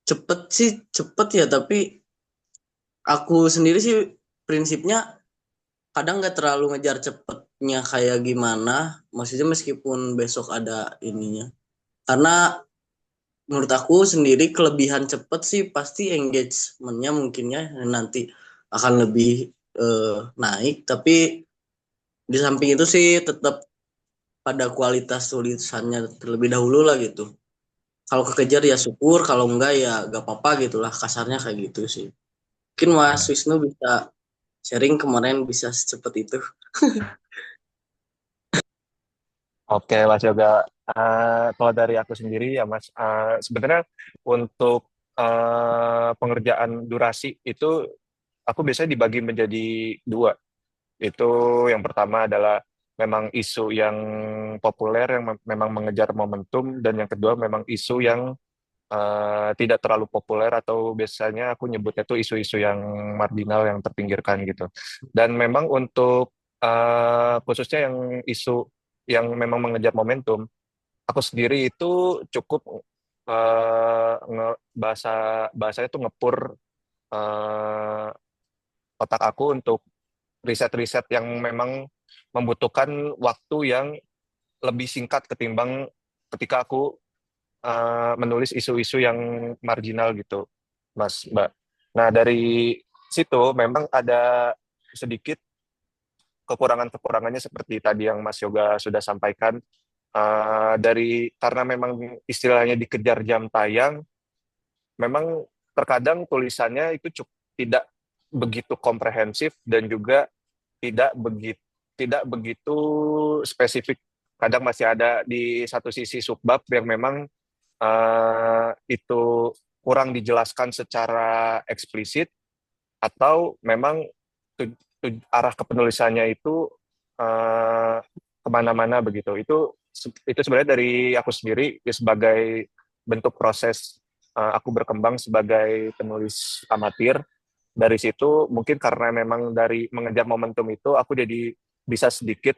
cepet sih, cepet ya, tapi aku sendiri sih prinsipnya kadang nggak terlalu ngejar cepetnya kayak gimana. Maksudnya meskipun besok ada ininya, karena menurut aku sendiri kelebihan cepet sih pasti engagementnya mungkin ya nanti akan lebih naik. Tapi di samping itu sih tetap pada kualitas tulisannya terlebih dahulu lah gitu. Kalau kekejar ya syukur, kalau enggak ya gak apa-apa gitulah, kasarnya kayak gitu sih. Mungkin Mas Wisnu bisa sharing kemarin bisa secepat itu. Oke, Mas Yoga. Kalau dari aku sendiri ya, Mas, sebenarnya untuk pengerjaan durasi itu aku biasanya dibagi menjadi 2. Itu yang pertama adalah memang isu yang populer yang memang mengejar momentum, dan yang kedua memang isu yang tidak terlalu populer, atau biasanya aku nyebutnya tuh isu-isu yang marginal, yang terpinggirkan gitu. Dan memang untuk khususnya yang isu yang memang mengejar momentum, aku sendiri itu cukup bahasa bahasanya tuh ngepur eh, otak aku untuk riset-riset yang memang membutuhkan waktu yang lebih singkat ketimbang ketika aku menulis isu-isu yang marginal gitu, Mas Mbak. Nah, dari situ memang ada sedikit kekurangan-kekurangannya seperti tadi yang Mas Yoga sudah sampaikan. Dari karena memang istilahnya dikejar jam tayang, memang terkadang tulisannya itu tidak begitu komprehensif dan juga tidak begitu spesifik. Kadang masih ada di satu sisi subbab yang memang itu kurang dijelaskan secara eksplisit, atau memang arah kepenulisannya itu eh, kemana-mana begitu. Itu sebenarnya dari aku sendiri ya, sebagai bentuk proses aku berkembang sebagai penulis amatir. Dari situ mungkin karena memang dari mengejar momentum itu, aku jadi bisa sedikit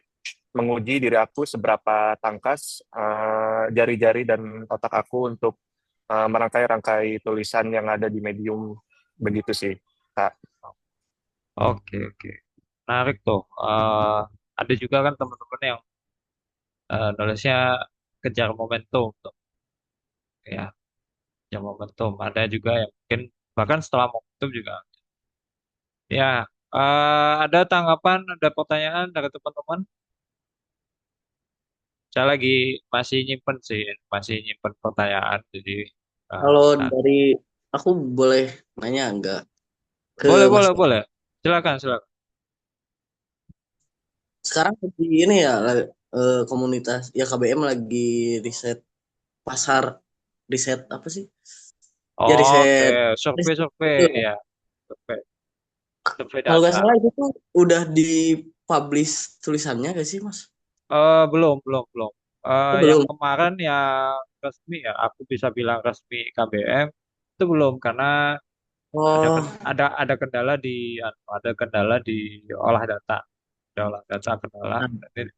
menguji diri aku seberapa tangkas jari-jari dan otak aku untuk merangkai-rangkai tulisan yang ada di medium begitu sih, Kak. Oke, oke. Menarik tuh. Ada juga kan teman-teman yang nulisnya kejar momentum tuh. Ya, kejar momentum. Ada juga yang mungkin bahkan setelah momentum juga. Ya, ada tanggapan, ada pertanyaan dari teman-teman? Saya lagi masih nyimpen pertanyaan. Jadi, Kalau nah, dari aku boleh nanya nggak ke boleh, Mas? boleh, boleh. Silakan, silakan. Sekarang di ini ya komunitas ya KBM lagi riset pasar, riset apa sih? Ya Oke, riset, riset survei-survei itu ya. ya, survei, survei Kalau nggak data. salah itu tuh udah dipublish tulisannya gak sih Mas? Belum, belum, belum. Oh, Yang belum. kemarin yang resmi ya, aku bisa bilang resmi KBM itu belum karena Oh, ada kendala di ada kendala di olah data, ada olah data kendala, nah, jadi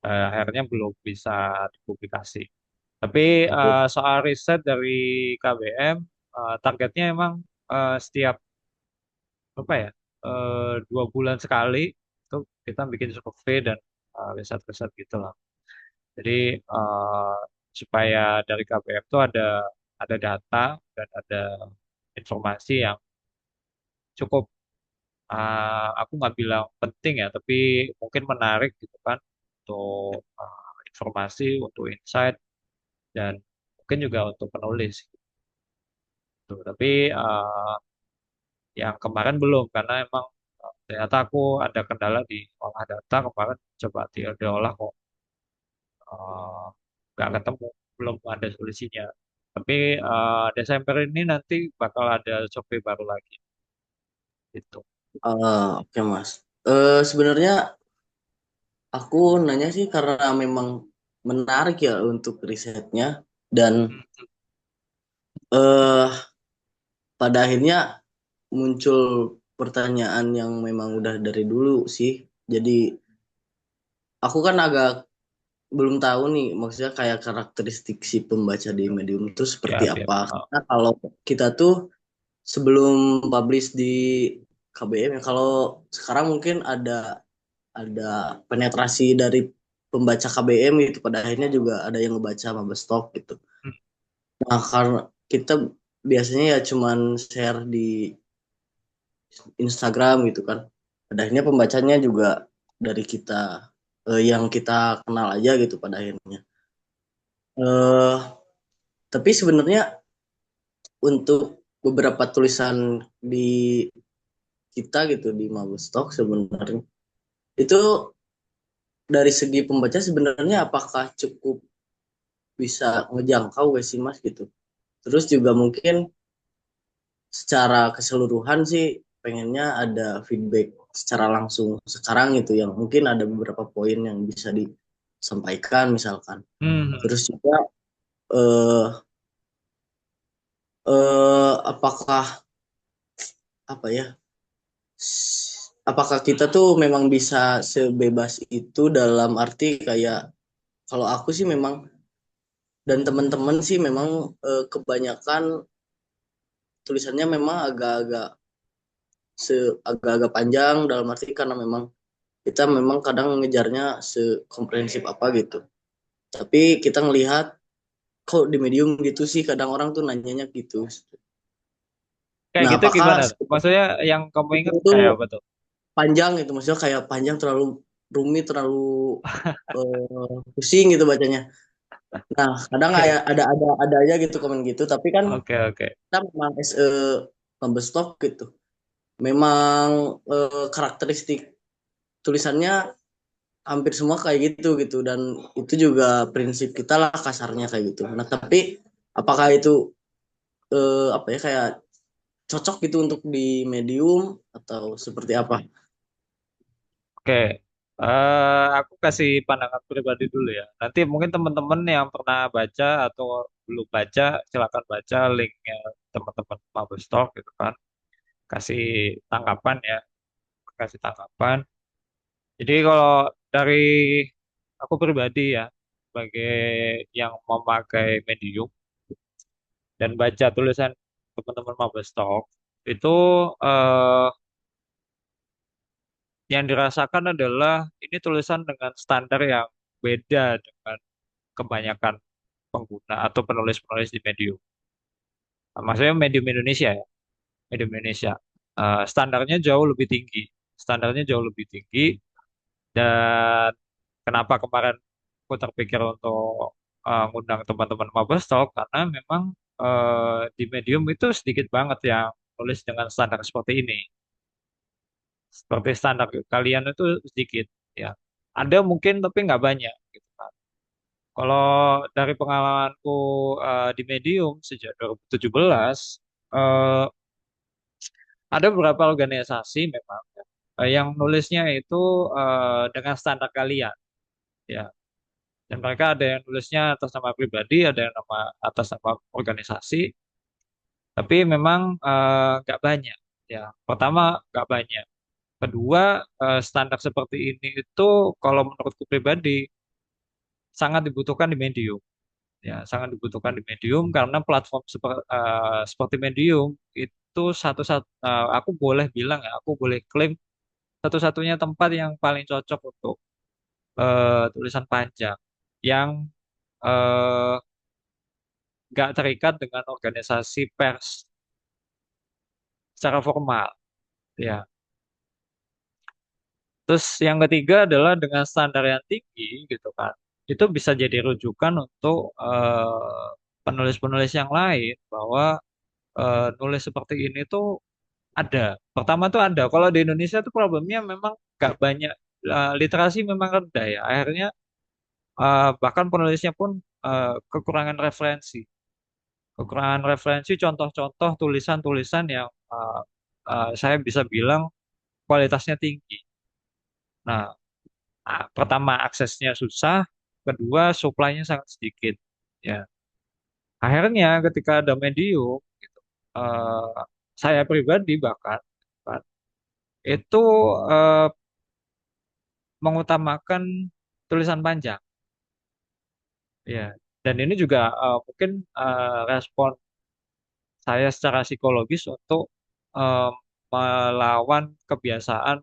akhirnya belum bisa dipublikasi. Tapi oke. soal riset dari KBM, targetnya emang setiap apa ya 2 bulan sekali itu kita bikin survei dan riset-riset gitu lah. Jadi eh, supaya dari KBM itu ada data dan ada informasi yang cukup, aku nggak bilang penting ya, tapi mungkin menarik gitu kan untuk informasi, untuk insight dan mungkin juga untuk penulis gitu. Tapi yang kemarin belum karena emang ternyata aku ada kendala di olah data kemarin, coba diolah kok eh, nggak ketemu, belum ada solusinya. Tapi Desember ini nanti bakal ada survei baru lagi gitu. Oke Mas. Sebenarnya aku nanya sih karena memang menarik ya untuk risetnya dan Hmm. eh pada akhirnya muncul pertanyaan yang memang udah dari dulu sih. Jadi aku kan agak belum tahu nih maksudnya kayak karakteristik si pembaca di medium itu seperti Ya, apa. biar. Karena kalau kita tuh sebelum publish di KBM ya kalau sekarang mungkin ada penetrasi dari pembaca KBM gitu pada akhirnya juga ada yang ngebaca Mabestok gitu. Nah, karena kita biasanya ya cuman share di Instagram gitu kan. Pada akhirnya pembacanya juga dari kita yang kita kenal aja gitu pada akhirnya. Eh tapi sebenarnya untuk beberapa tulisan di kita gitu di Mabestok sebenarnya itu dari segi pembaca sebenarnya apakah cukup bisa ngejangkau gak sih Mas gitu. Terus juga mungkin secara keseluruhan sih pengennya ada feedback secara langsung sekarang gitu yang mungkin ada beberapa poin yang bisa disampaikan misalkan. Hmm. Terus juga eh apakah apa ya? Apakah kita tuh memang bisa sebebas itu dalam arti kayak kalau aku sih memang dan teman-teman sih memang kebanyakan tulisannya memang agak-agak panjang dalam arti karena memang kita memang kadang ngejarnya sekomprehensif apa gitu. Tapi kita ngelihat kok di medium gitu sih kadang orang tuh nanyanya gitu. kayak Nah, gitu apakah gimana tuh? Maksudnya yang kamu ingat itu kayak apa tuh? panjang gitu, maksudnya kayak panjang terlalu rumit, terlalu pusing gitu bacanya. Nah, kadang Oke, ada aja gitu komen gitu, tapi kan oke, oke. kita memang as a pembestock gitu. Memang karakteristik tulisannya hampir semua kayak gitu gitu, dan itu juga prinsip kita lah kasarnya kayak gitu. Nah, tapi apakah itu apa ya, kayak cocok gitu untuk di medium atau seperti apa? Oke, aku kasih pandangan pribadi dulu ya. Nanti mungkin teman-teman yang pernah baca atau belum baca, silakan baca linknya teman-teman Mabes Talk gitu kan. Kasih tanggapan ya, kasih tanggapan. Jadi kalau dari aku pribadi ya, sebagai yang memakai Medium dan baca tulisan teman-teman Mabes Talk, itu eh, yang dirasakan adalah ini tulisan dengan standar yang beda dengan kebanyakan pengguna atau penulis-penulis di Medium. Maksudnya Medium Indonesia ya, Medium Indonesia. Standarnya jauh lebih tinggi. Standarnya jauh lebih tinggi dan kenapa kemarin aku terpikir untuk ngundang teman-teman Mabes Talk karena memang di Medium itu sedikit banget yang tulis dengan standar seperti ini. Seperti standar kalian itu sedikit ya. Ada mungkin tapi nggak banyak gitu kan. Kalau dari pengalamanku di Medium sejak 2017, eh, ada beberapa organisasi memang ya, yang nulisnya itu dengan standar kalian, ya. Dan mereka ada yang nulisnya atas nama pribadi, ada yang atas nama organisasi, tapi memang nggak banyak. Ya, pertama nggak banyak. Kedua, standar seperti ini itu kalau menurutku pribadi sangat dibutuhkan di Medium. Ya, sangat dibutuhkan di Medium karena platform seperti Medium itu aku boleh bilang ya, aku boleh klaim satu-satunya tempat yang paling cocok untuk tulisan panjang yang eh, nggak terikat dengan organisasi pers secara formal. Ya, terus yang ketiga adalah dengan standar yang tinggi gitu kan, itu bisa jadi rujukan untuk penulis-penulis yang lain bahwa nulis seperti ini tuh ada. Pertama tuh ada. Kalau di Indonesia tuh problemnya memang nggak banyak, literasi memang rendah ya. Akhirnya bahkan penulisnya pun kekurangan referensi. Kekurangan referensi contoh-contoh tulisan-tulisan yang saya bisa bilang kualitasnya tinggi. Nah, pertama aksesnya susah, kedua supply-nya sangat sedikit. Ya, akhirnya ketika ada medium, eh, saya pribadi bahkan kan, itu eh, mengutamakan tulisan panjang. Ya, dan ini juga mungkin respon saya secara psikologis untuk eh, melawan kebiasaan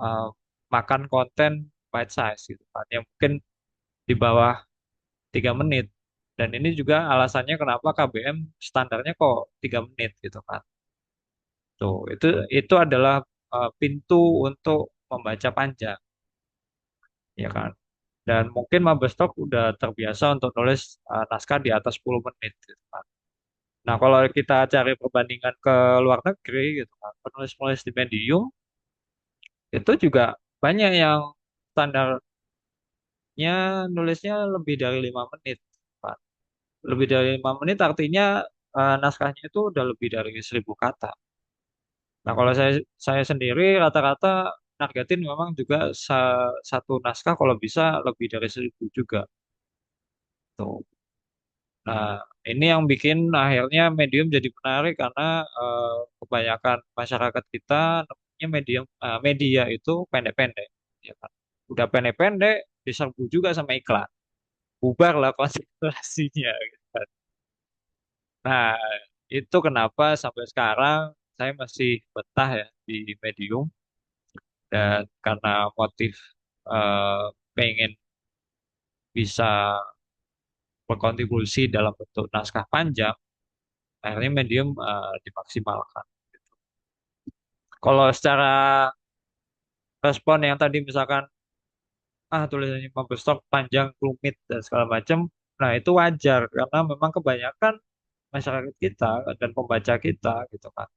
eh, makan konten bite size gitu kan, yang mungkin di bawah 3 menit. Dan ini juga alasannya kenapa KBM standarnya kok 3 menit gitu kan. Tuh, itu adalah pintu untuk membaca panjang, ya kan. Dan mungkin Mabestok udah terbiasa untuk nulis naskah di atas 10 menit gitu kan. Nah, kalau kita cari perbandingan ke luar negeri gitu kan, penulis-penulis di Medium itu juga banyak yang standarnya nulisnya lebih dari 5 menit, Pak. Lebih dari 5 menit artinya naskahnya itu udah lebih dari 1.000 kata. Nah, kalau saya sendiri rata-rata nargetin memang juga satu naskah kalau bisa lebih dari 1.000 juga. Tuh. Nah, ini yang bikin akhirnya medium jadi menarik karena kebanyakan masyarakat kita namanya media itu pendek-pendek, ya kan. Udah pendek-pendek diserbu juga sama iklan, bubar lah konsentrasinya, gitu kan. Nah, itu kenapa sampai sekarang saya masih betah ya di medium dan karena motif pengen bisa berkontribusi dalam bentuk naskah panjang. Akhirnya medium dimaksimalkan. Kalau secara respon yang tadi misalkan tulisannya Mabes Talk panjang, rumit dan segala macam, nah itu wajar karena memang kebanyakan masyarakat kita dan pembaca kita gitu kan,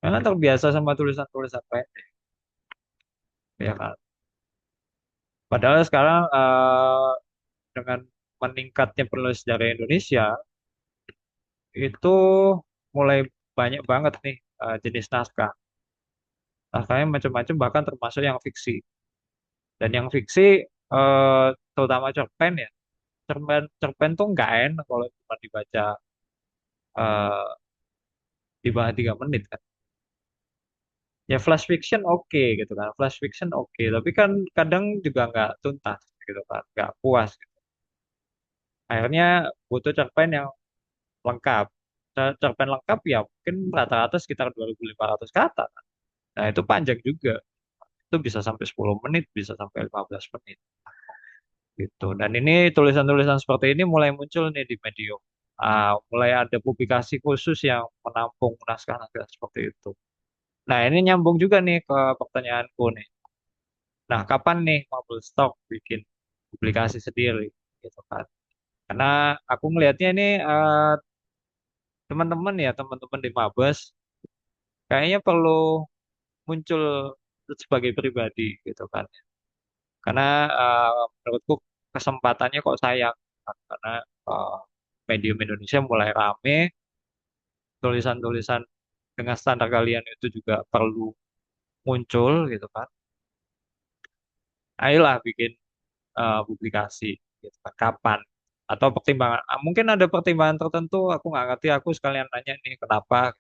karena terbiasa sama tulisan-tulisan pendek, ya kan. Padahal sekarang dengan meningkatnya penulis dari Indonesia itu mulai banyak banget nih jenis naskah. Naskahnya macam-macam bahkan termasuk yang fiksi. Dan yang fiksi terutama cerpen ya. Cerpen tuh nggak enak kalau cuma dibaca eh, di bawah 3 menit kan. Ya flash fiction oke gitu kan. Flash fiction oke. Tapi kan kadang juga nggak tuntas gitu kan. Nggak puas gitu. Akhirnya butuh cerpen yang lengkap. Cerpen lengkap ya mungkin rata-rata sekitar 2.500 kata. Nah, itu panjang juga. Itu bisa sampai 10 menit, bisa sampai 15 menit. Gitu. Dan ini tulisan-tulisan seperti ini mulai muncul nih di Medium. Mulai ada publikasi khusus yang menampung naskah-naskah seperti itu. Nah, ini nyambung juga nih ke pertanyaanku nih. Nah, kapan nih Marvel Stock bikin publikasi sendiri? Gitu kan. Karena aku ngelihatnya ini teman-teman ya, teman-teman di Mabes, kayaknya perlu muncul sebagai pribadi gitu kan. Karena menurutku kesempatannya kok sayang kan? Karena eh, medium Indonesia mulai rame, tulisan-tulisan dengan standar kalian itu juga perlu muncul gitu kan. Ayolah bikin publikasi gitu kan. Kapan? Atau pertimbangan, mungkin ada pertimbangan tertentu, aku nggak ngerti, aku sekalian nanya nih kenapa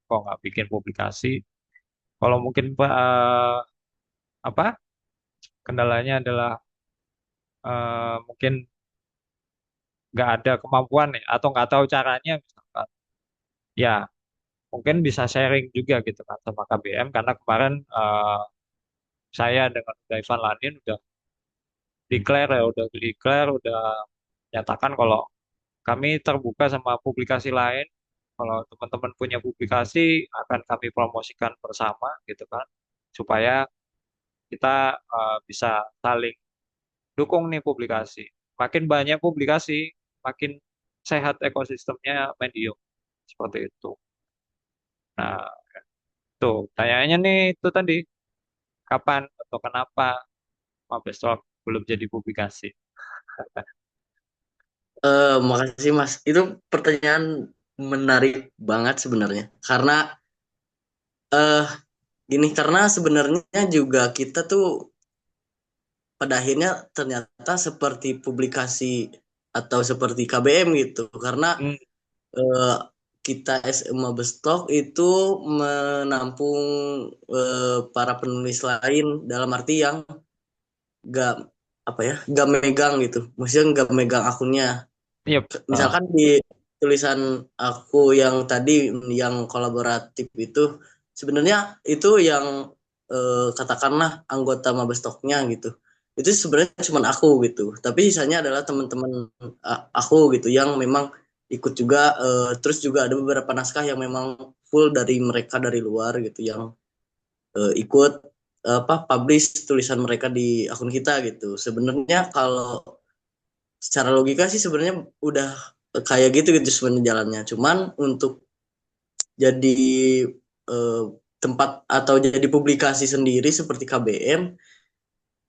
kok nggak bikin publikasi. Kalau mungkin apa kendalanya adalah mungkin nggak ada kemampuan ya, atau nggak tahu caranya misalkan. Ya, mungkin bisa sharing juga gitu kan sama KBM karena kemarin saya dengan udah Ivan Lanin udah nyatakan kalau kami terbuka sama publikasi lain. Kalau teman-teman punya publikasi akan kami promosikan bersama gitu kan supaya kita bisa saling dukung nih publikasi. Makin banyak publikasi, makin sehat ekosistemnya medium seperti itu. Nah, tuh tanyanya nih itu tadi kapan atau kenapa Mabes Talk belum jadi publikasi. Makasih Mas. Itu pertanyaan menarik banget sebenarnya. Karena eh gini, karena sebenarnya juga kita tuh pada akhirnya ternyata seperti publikasi atau seperti KBM gitu. Karena Hmm, eh, kita SMA Bestok itu menampung para penulis lain dalam arti yang gak apa ya, gak megang gitu. Maksudnya gak megang akunnya. iya, Misalkan di tulisan aku yang tadi yang kolaboratif itu sebenarnya itu yang katakanlah anggota Mabestoknya gitu. Itu sebenarnya cuma aku gitu. Tapi sisanya adalah teman-teman aku gitu yang memang ikut juga, terus juga ada beberapa naskah yang memang full dari mereka dari luar gitu yang ikut publish tulisan mereka di akun kita gitu. Sebenarnya kalau secara logika sih sebenarnya udah kayak gitu gitu sebenarnya jalannya. Cuman untuk jadi eh, tempat atau jadi publikasi sendiri seperti KBM,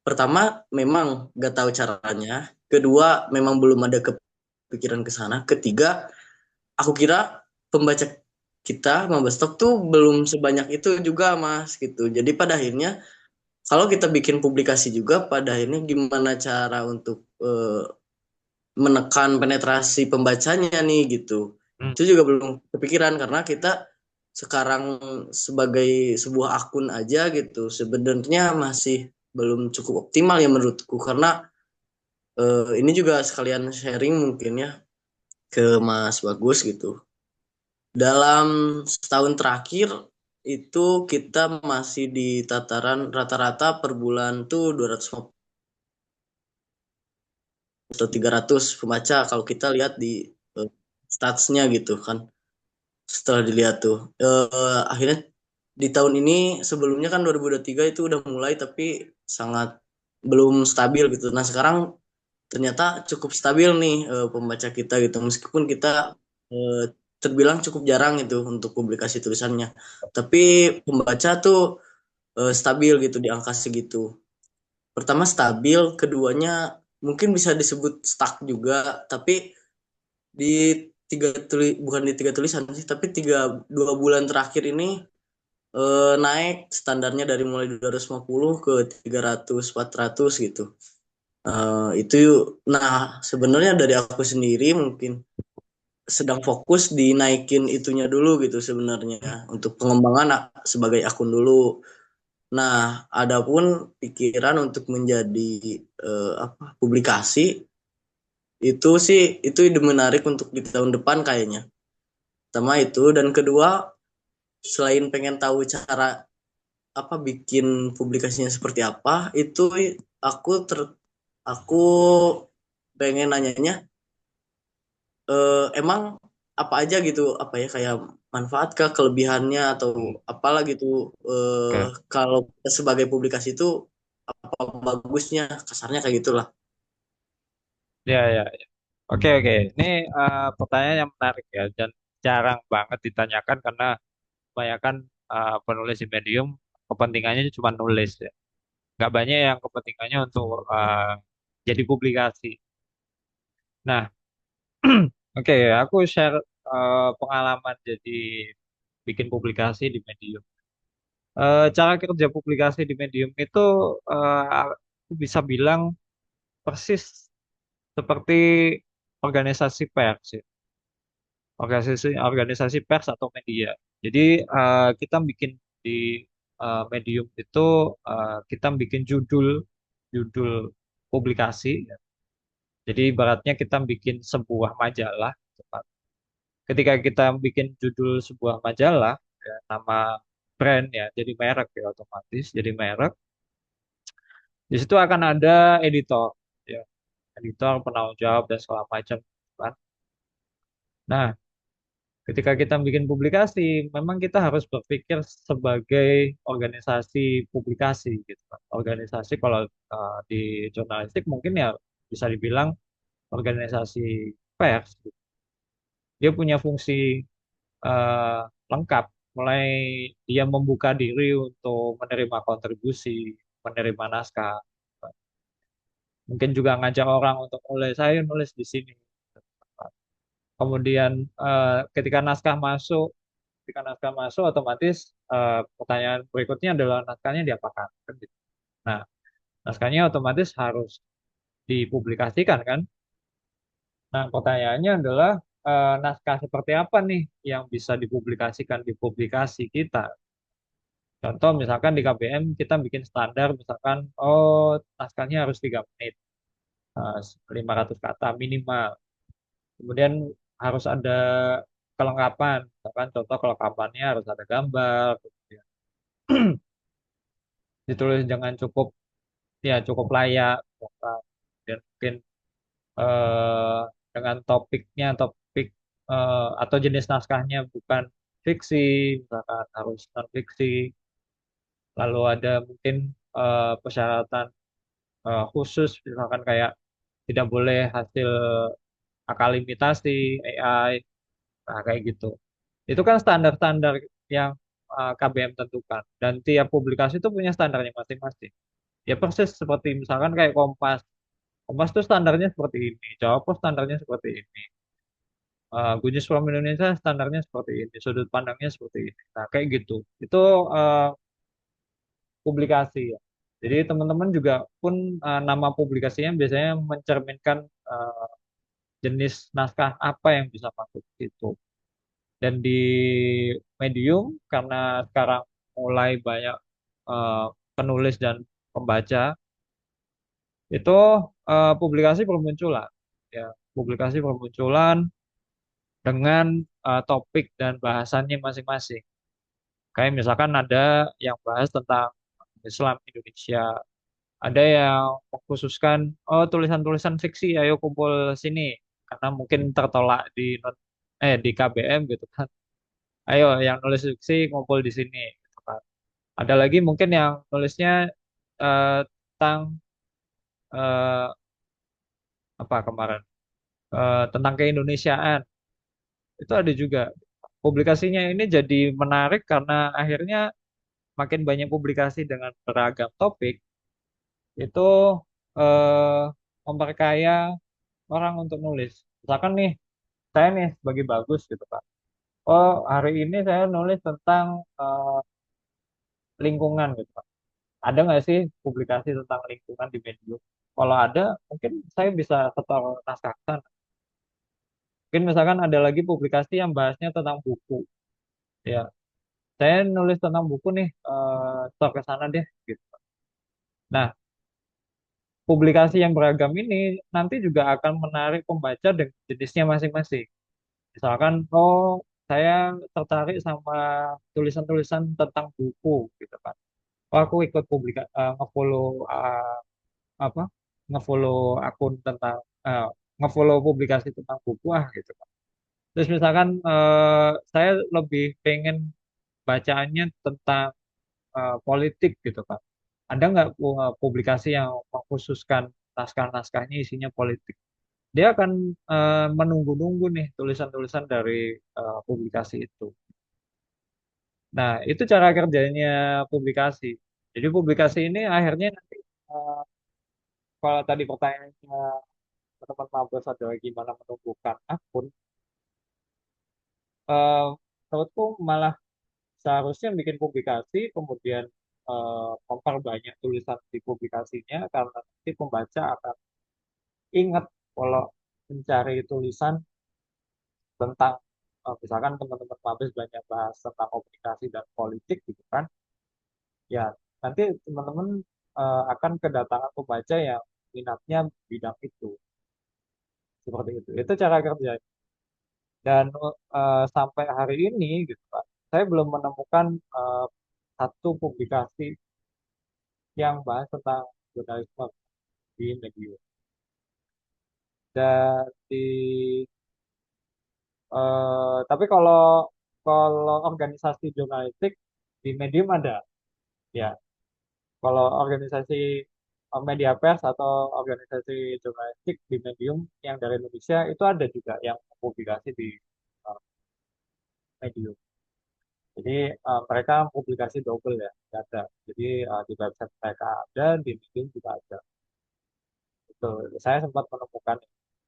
pertama memang gak tahu caranya. Kedua memang belum ada kepikiran ke sana. Ketiga, aku kira pembaca kita Mabestok tuh belum sebanyak itu juga Mas gitu. Jadi pada akhirnya kalau kita bikin publikasi juga pada akhirnya gimana cara untuk menekan penetrasi pembacanya nih gitu. hmm, Itu juga belum kepikiran karena kita sekarang sebagai sebuah akun aja gitu sebenarnya masih belum cukup optimal ya menurutku karena ini juga sekalian sharing mungkin ya ke Mas Bagus gitu. Dalam setahun terakhir itu kita masih di tataran rata-rata per bulan tuh 250 atau 300 pembaca kalau kita lihat di statsnya gitu kan. setelah dilihat tuh. Akhirnya di tahun ini, sebelumnya kan 2023 itu udah mulai tapi sangat belum stabil gitu. Nah sekarang ternyata cukup stabil nih, pembaca kita gitu. Meskipun kita eh, terbilang cukup jarang itu untuk publikasi tulisannya. Tapi pembaca tuh stabil gitu di angka segitu. Pertama stabil, keduanya mungkin bisa disebut stuck juga, tapi di bukan di tiga tulisan sih, tapi 2 bulan terakhir ini naik standarnya dari mulai 250 ke 300 400 gitu. Itu nah sebenarnya dari aku sendiri mungkin sedang fokus dinaikin itunya dulu gitu sebenarnya untuk pengembangan sebagai akun dulu. Nah, adapun pikiran untuk menjadi publikasi itu sih itu ide menarik untuk di tahun depan kayaknya. Pertama itu, dan kedua, selain pengen tahu cara apa bikin publikasinya seperti apa, itu aku ter aku pengen nanyanya, emang apa aja gitu, apa ya, kayak manfaatkah, kelebihannya, atau apalah gitu, Oke. kalau kita sebagai publikasi itu apa bagusnya, kasarnya kayak gitulah. Ya, ya, ya. Oke, oke. Ini pertanyaan yang menarik ya, dan jarang banget ditanyakan karena kebanyakan penulis di Medium kepentingannya cuma nulis ya. Nggak banyak yang kepentingannya untuk jadi publikasi. Nah, oke, aku share pengalaman jadi bikin publikasi di Medium. Cara kerja publikasi di Medium itu aku bisa bilang persis seperti organisasi pers ya. Organisasi organisasi pers atau media. Jadi kita bikin di Medium itu kita bikin judul judul publikasi. Ya. Jadi ibaratnya kita bikin sebuah majalah. Ketika kita bikin judul sebuah majalah, ya, nama brand ya, jadi merek ya otomatis, jadi merek. Di situ akan ada editor, ya, editor, penanggung jawab dan segala macam. Kan. Nah, ketika kita bikin publikasi, memang kita harus berpikir sebagai organisasi publikasi, gitu. Kan. Organisasi kalau di jurnalistik mungkin ya bisa dibilang organisasi pers. Gitu. Dia punya fungsi eh, lengkap, mulai dia membuka diri untuk menerima kontribusi, menerima naskah, mungkin juga ngajak orang untuk nulis, saya nulis di sini. Kemudian ketika naskah masuk, otomatis pertanyaan berikutnya adalah naskahnya diapakan, kan gitu. Nah, naskahnya otomatis harus dipublikasikan kan. Nah, pertanyaannya adalah naskah seperti apa nih yang bisa dipublikasikan di publikasi kita. Contoh misalkan di KBM kita bikin standar misalkan oh naskahnya harus 3 menit, eh, 500 kata minimal. Kemudian harus ada kelengkapan, misalkan contoh kelengkapannya harus ada gambar, kemudian ditulis dengan cukup ya cukup layak, misalkan. Dan mungkin eh, dengan topik atau jenis naskahnya bukan fiksi, misalkan harus non fiksi. Lalu ada mungkin persyaratan khusus misalkan kayak tidak boleh hasil akal imitasi AI, nah kayak gitu. Itu kan standar-standar yang KBM tentukan dan tiap publikasi itu punya standarnya masing-masing. Ya persis seperti misalkan kayak Kompas. Kompas itu standarnya seperti ini, Jawa Post standarnya seperti ini. Genius From Indonesia standarnya seperti ini, sudut pandangnya seperti ini. Nah, kayak gitu. Itu eh, publikasi ya. Jadi teman-teman juga pun nama publikasinya biasanya mencerminkan eh, jenis naskah apa yang bisa masuk itu. Dan di Medium karena sekarang mulai banyak eh, penulis dan pembaca itu publikasi bermunculan ya publikasi bermunculan dengan topik dan bahasannya masing-masing. Kayak misalkan ada yang bahas tentang Islam Indonesia, ada yang mengkhususkan oh tulisan-tulisan fiksi ayo kumpul sini karena mungkin tertolak di KBM gitu kan. Ayo, yang nulis fiksi ngumpul di sini, gitu kan. Ada lagi mungkin yang nulisnya tentang eh, apa kemarin, tentang keindonesiaan. Itu ada juga. Publikasinya ini jadi menarik karena akhirnya makin banyak publikasi dengan beragam topik, itu eh, memperkaya orang untuk nulis. Misalkan nih, saya nih sebagai bagus gitu Pak. Oh, hari ini saya nulis tentang eh, lingkungan gitu Pak. Ada nggak sih publikasi tentang lingkungan di Medium? Kalau ada, mungkin saya bisa setor naskah ke sana. Mungkin misalkan ada lagi publikasi yang bahasnya tentang buku. Ya, saya nulis tentang buku nih, setor ke sana deh gitu. Nah, publikasi yang beragam ini nanti juga akan menarik pembaca dengan jenisnya masing-masing. Misalkan, oh saya tertarik sama tulisan-tulisan tentang buku gitu kan. Oh aku ikut ngefollow apa ngefollow akun tentang ngefollow publikasi tentang buku gitu kan. Terus misalkan saya lebih pengen bacaannya tentang politik gitu kan. Ada nggak publikasi yang mengkhususkan naskah-naskahnya isinya politik? Dia akan menunggu-nunggu nih tulisan-tulisan dari publikasi itu. Nah, itu cara kerjanya publikasi. Jadi publikasi ini akhirnya nanti eh, kalau tadi pertanyaannya teman-teman mabes adalah gimana menumbuhkan akun, eh, menurutku malah seharusnya bikin publikasi, kemudian memperbanyak tulisan di publikasinya, karena nanti pembaca akan ingat kalau mencari tulisan tentang misalkan teman-teman mabes banyak bahas tentang komunikasi dan politik gitu kan, ya nanti teman-teman akan kedatangan pembaca yang minatnya bidang itu, seperti itu cara kerja. Dan sampai hari ini gitu Pak, saya belum menemukan eh, satu publikasi yang bahas tentang jurnalisme di Medium. Dan tapi kalau kalau organisasi jurnalistik di Medium ada, ya. Kalau organisasi media pers atau organisasi jurnalistik di Medium yang dari Indonesia itu ada juga yang publikasi di eh, Medium. Jadi mereka publikasi double ya, ada. Jadi di website mereka ada, di Medium juga ada. Itu saya sempat menemukan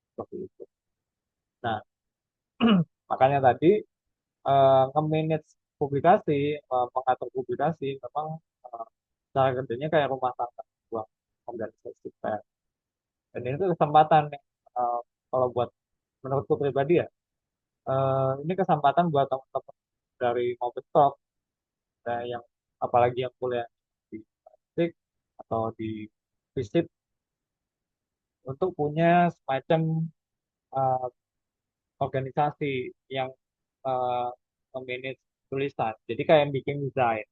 seperti itu. Nah, makanya tadi nge-manage publikasi, mengatur publikasi memang eh, cara kerjanya kayak rumah tangga sebuah organisasi pers. Dan ini tuh kesempatan nih, kalau buat menurutku pribadi ya, ini kesempatan buat teman-teman dari Mobile Talk, yang apalagi yang kuliah di Teknik atau di FISIP, untuk punya semacam eh, organisasi yang eh, memanage tulisan. Jadi kayak bikin desain.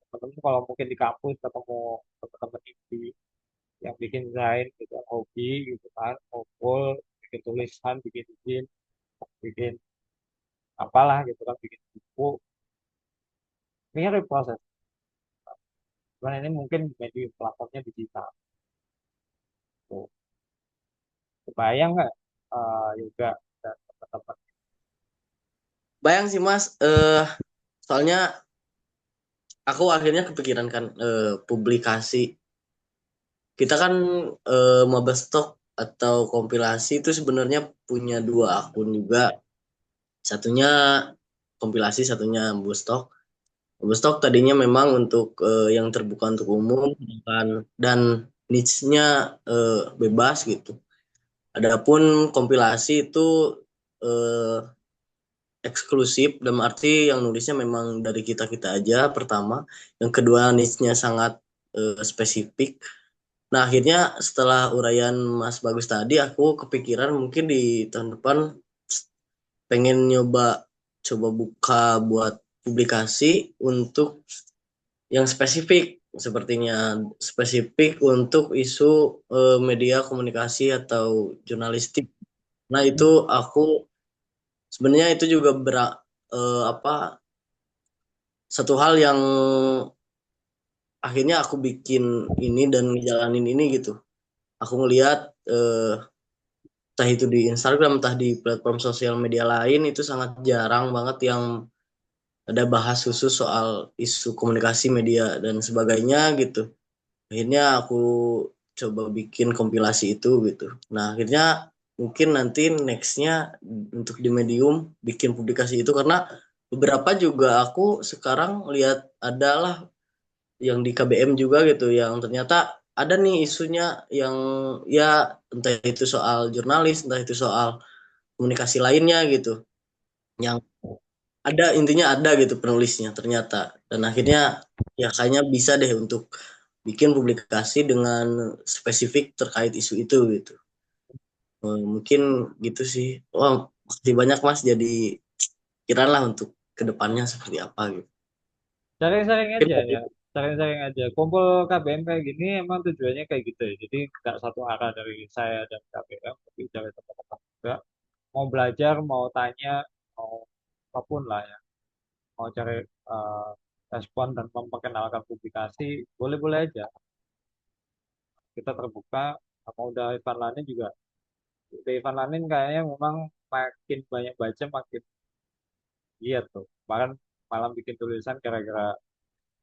Teman-teman kalau mungkin di kampus ketemu teman-teman di yang bikin desain gitu, hobi gitu kan, ngumpul, bikin tulisan, bikin izin, bikin apalah gitu kan, bikin buku, mirip proses. Cuman ini mungkin media platformnya digital. Tuh. Kebayang nggak Yoga dan teman-teman? Bayang sih Mas, soalnya aku akhirnya kepikiran kan publikasi. Kita kan Mabes Talk atau kompilasi itu sebenarnya punya dua akun juga. Satunya kompilasi, satunya Mabes Talk. Mabes Talk tadinya memang untuk yang terbuka untuk umum kan, dan niche-nya bebas gitu. Adapun kompilasi itu eh, eksklusif, dalam arti yang nulisnya memang dari kita-kita aja pertama. Yang kedua niche-nya sangat spesifik. Nah, akhirnya setelah uraian Mas Bagus tadi, aku kepikiran mungkin di tahun depan pengen coba buka buat publikasi untuk yang spesifik, sepertinya spesifik untuk isu media komunikasi atau jurnalistik. Nah, itu aku sebenarnya itu juga apa satu hal yang akhirnya aku bikin ini dan ngejalanin ini gitu. Aku ngelihat entah itu di Instagram, entah di platform sosial media lain itu sangat jarang banget yang ada bahas khusus soal isu komunikasi media dan sebagainya gitu. Akhirnya aku coba bikin kompilasi itu gitu. Nah akhirnya mungkin nanti nextnya untuk di Medium bikin publikasi itu karena beberapa juga aku sekarang lihat adalah yang di KBM juga gitu yang ternyata ada nih isunya yang ya entah itu soal jurnalis entah itu soal komunikasi lainnya gitu yang ada intinya ada gitu penulisnya ternyata dan akhirnya ya kayaknya bisa deh untuk bikin publikasi dengan spesifik terkait isu itu gitu. Mungkin gitu sih. Wah, makasih banyak Mas jadi pikiran lah untuk kedepannya seperti apa gitu. Sering-sering Mungkin aja ya, sering-sering aja. Kumpul KBM kayak gini emang tujuannya kayak gitu ya. Jadi nggak satu arah dari saya dan KBM, tapi dari teman-teman juga. Mau belajar, mau tanya, mau apapun lah ya. Mau cari eh, respon dan memperkenalkan publikasi, boleh-boleh aja. Kita terbuka. Mau udah Ivan Lanin juga. Udah Ivan Lanin kayaknya memang makin banyak baca, makin giat tuh. Bahkan malam bikin tulisan gara-gara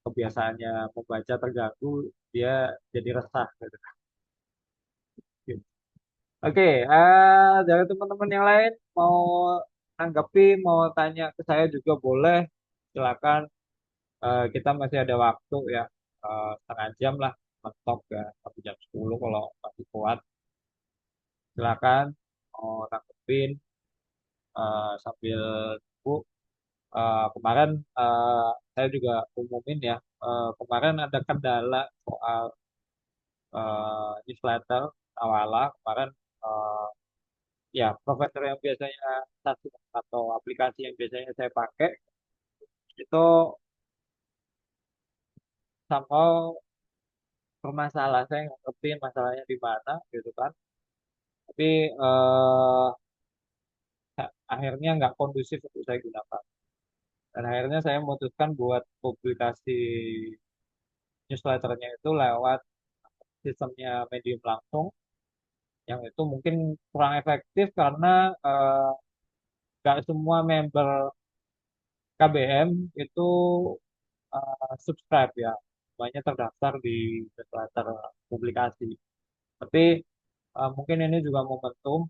kebiasaannya membaca terganggu, dia jadi resah gitu. Oke, dari teman-teman yang lain mau tanggapi, mau tanya ke saya juga boleh. Silakan. Kita masih ada waktu ya, setengah jam lah, mentok ya, sampai jam 10 kalau masih kuat. Silakan mau tanggepin sambil tunggu. Kemarin saya juga umumin ya, kemarin ada kendala soal newsletter Awala kemarin, eh, ya provider yang biasanya satu atau aplikasi yang biasanya saya pakai itu somehow bermasalah. Saya nggak ngerti masalahnya di mana gitu kan, tapi akhirnya nggak kondusif untuk saya gunakan, dan akhirnya saya memutuskan buat publikasi newsletternya itu lewat sistemnya Medium langsung, yang itu mungkin kurang efektif karena nggak semua member KBM itu subscribe ya, semuanya terdaftar di newsletter publikasi. Tapi mungkin ini juga momentum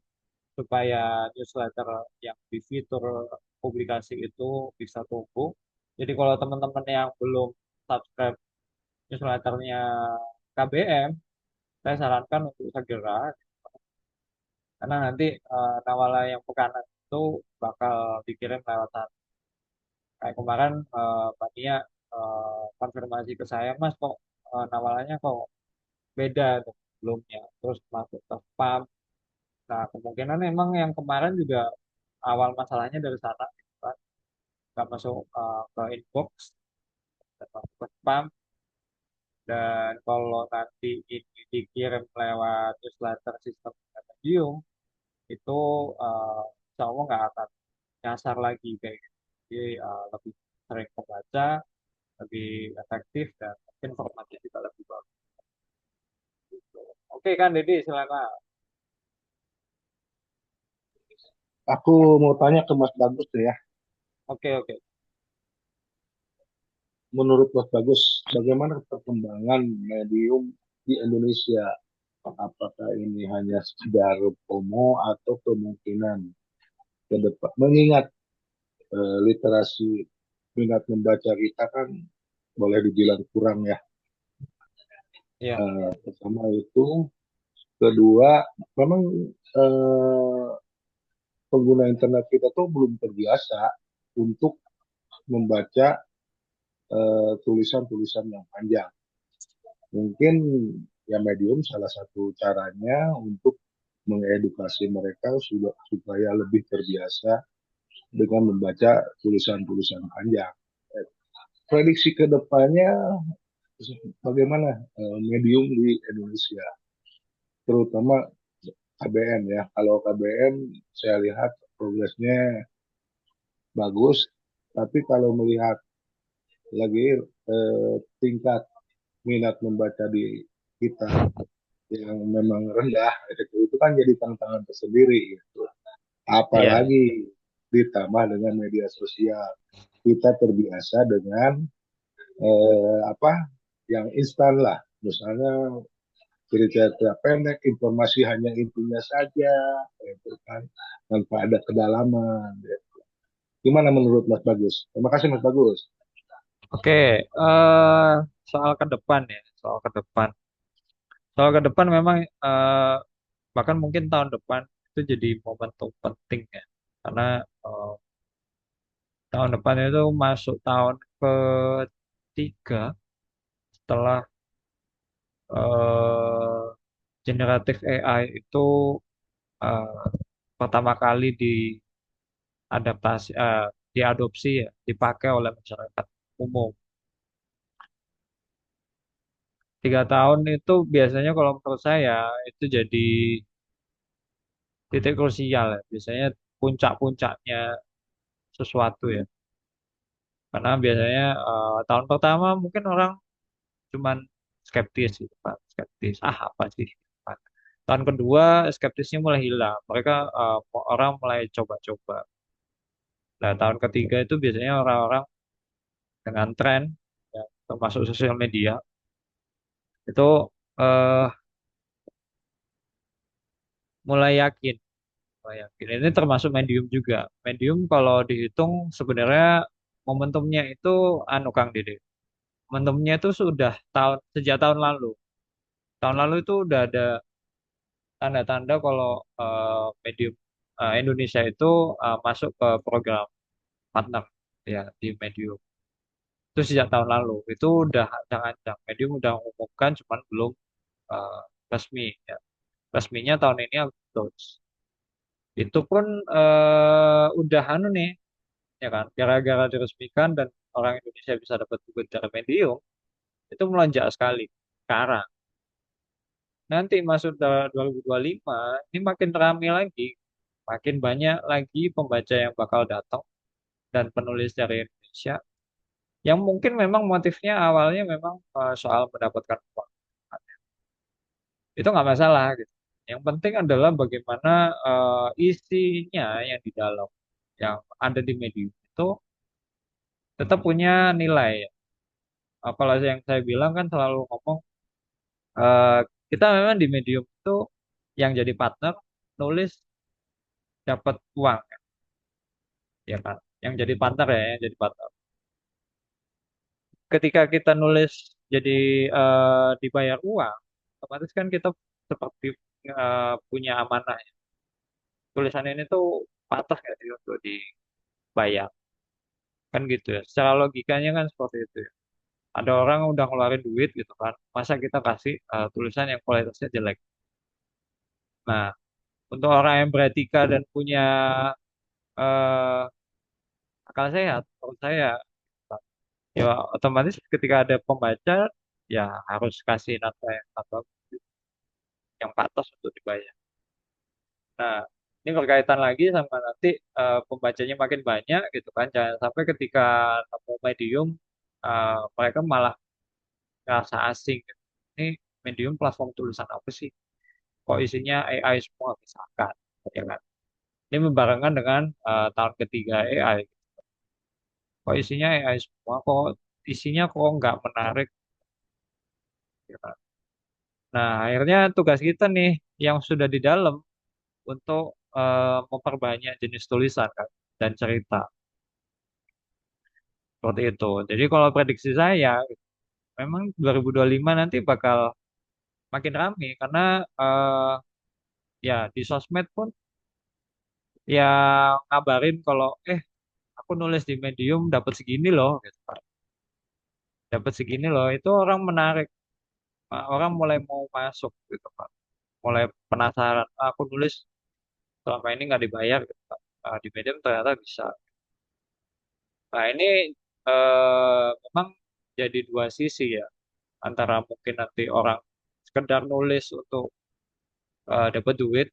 supaya newsletter yang di fitur publikasi itu bisa tumbuh. Jadi kalau teman-teman yang belum subscribe newsletternya KBM, saya sarankan untuk segera, karena nanti Nawala yang Pekanan itu bakal dikirim lewat sana. Kayak kemarin Mbak Nia konfirmasi ke saya, Mas kok Nawalanya kok beda tuh sebelumnya, terus masuk ke spam. Nah kemungkinan emang yang kemarin juga awal masalahnya dari sana, gitu kan. Nggak masuk ke inbox dan masuk ke spam. Dan kalau nanti ini dikirim lewat newsletter sistem Medium, itu insya Allah nggak akan nyasar lagi kayak gitu. Jadi lebih sering membaca, lebih efektif, dan mungkin formatnya juga lebih bagus. Gitu. Oke kan, Dedi, silakan. Aku mau tanya ke Mas Bagus tuh ya. Oke, oke. Menurut Mas Bagus, bagaimana perkembangan medium di Indonesia? Apakah ini hanya sekedar promo atau kemungkinan ke depan? Mengingat literasi minat membaca kita kan boleh dibilang kurang ya. Iya, Pertama itu, kedua memang eh, pengguna internet kita tuh belum terbiasa untuk membaca tulisan-tulisan yang panjang. Mungkin ya medium salah satu caranya untuk mengedukasi mereka sudah supaya lebih terbiasa dengan membaca tulisan-tulisan panjang. Prediksi ke depannya bagaimana medium di Indonesia, terutama KBM ya. Kalau KBM saya lihat progresnya bagus, tapi kalau melihat lagi tingkat minat membaca di kita yang memang rendah itu kan jadi tantangan tersendiri gitu. Iya, Apalagi ditambah dengan media sosial, kita terbiasa dengan apa yang instan lah, misalnya cerita-cerita pendek, informasi hanya intinya saja, itu kan tanpa ada kedalaman. Gimana menurut Mas Bagus? Terima kasih Mas Bagus. oke. Soal ke depan ya, soal ke depan. Soal ke depan memang bahkan mungkin tahun depan itu jadi momentum penting ya, karena eh, tahun depan itu masuk tahun ketiga setelah eh, generatif AI itu eh, pertama kali diadaptasi, diadopsi ya, dipakai oleh masyarakat umum. 3 tahun itu biasanya kalau menurut saya itu jadi titik krusial ya. Biasanya puncak-puncaknya sesuatu ya. Karena biasanya tahun pertama mungkin orang cuman skeptis gitu kan, skeptis. Ah apa sih? Tahun kedua skeptisnya mulai hilang. Mereka orang mulai coba-coba. Nah, tahun ketiga itu biasanya orang-orang dengan tren, ya, termasuk sosial media, itu eh, mulai yakin, mulai yakin. Ini termasuk medium juga. Medium kalau dihitung sebenarnya momentumnya itu anu Kang Dede. Momentumnya itu sudah sejak tahun lalu. Tahun lalu itu udah ada tanda-tanda kalau medium Indonesia itu masuk ke program partner ya di medium. Itu sejak tahun lalu. Itu udah ancang-ancang. Medium udah mengumumkan, cuman belum eh, resmi ya. Resminya tahun ini Agustus. Itu pun udah anu nih, ya kan? Gara-gara diresmikan dan orang Indonesia bisa dapat duit dari medium, itu melonjak sekali sekarang. Nanti masuk 2025, ini makin ramai lagi, makin banyak lagi pembaca yang bakal datang dan penulis dari Indonesia yang mungkin memang motifnya awalnya memang soal mendapatkan uang. Itu nggak masalah gitu. Yang penting adalah bagaimana isinya yang di dalam, yang ada di medium itu tetap punya nilai. Kalau yang saya bilang kan selalu ngomong, eh, kita memang di medium itu yang jadi partner nulis dapat uang, ya kan? Yang jadi partner ya, yang jadi partner. Ketika kita nulis jadi dibayar uang, otomatis kan kita seperti punya amanah. Tulisan ini tuh pantas nggak sih untuk dibayar? Kan gitu ya. Secara logikanya kan seperti itu ya. Ada orang udah ngeluarin duit gitu kan, masa kita kasih tulisan yang kualitasnya jelek. Nah, untuk orang yang beretika dan punya eh, akal sehat, menurut saya, ya otomatis ketika ada pembaca, ya harus kasih nota yang atau yang pantas untuk dibayar. Nah, ini berkaitan lagi sama nanti pembacanya makin banyak gitu kan. Jangan sampai ketika nemu medium mereka malah ngerasa asing gitu. Ini medium platform tulisan apa sih? Kok isinya AI semua misalkan, ya kan? Ini membarengan dengan tahun ketiga AI. Kok isinya AI semua? Kok isinya kok nggak menarik? Ya kan? Nah, akhirnya tugas kita nih yang sudah di dalam untuk memperbanyak jenis tulisan kan dan cerita seperti itu. Jadi kalau prediksi saya memang 2025 nanti bakal makin ramai karena eh, ya di sosmed pun ya ngabarin kalau aku nulis di Medium dapat segini loh gitu kan. Dapat segini loh itu orang menarik. Orang mulai mau masuk gitu kan. Mulai penasaran, "Ah, aku nulis selama ini nggak dibayar gitu kan. Di Medium ternyata bisa." Nah ini memang jadi dua sisi ya, antara mungkin nanti orang sekedar nulis untuk dapat duit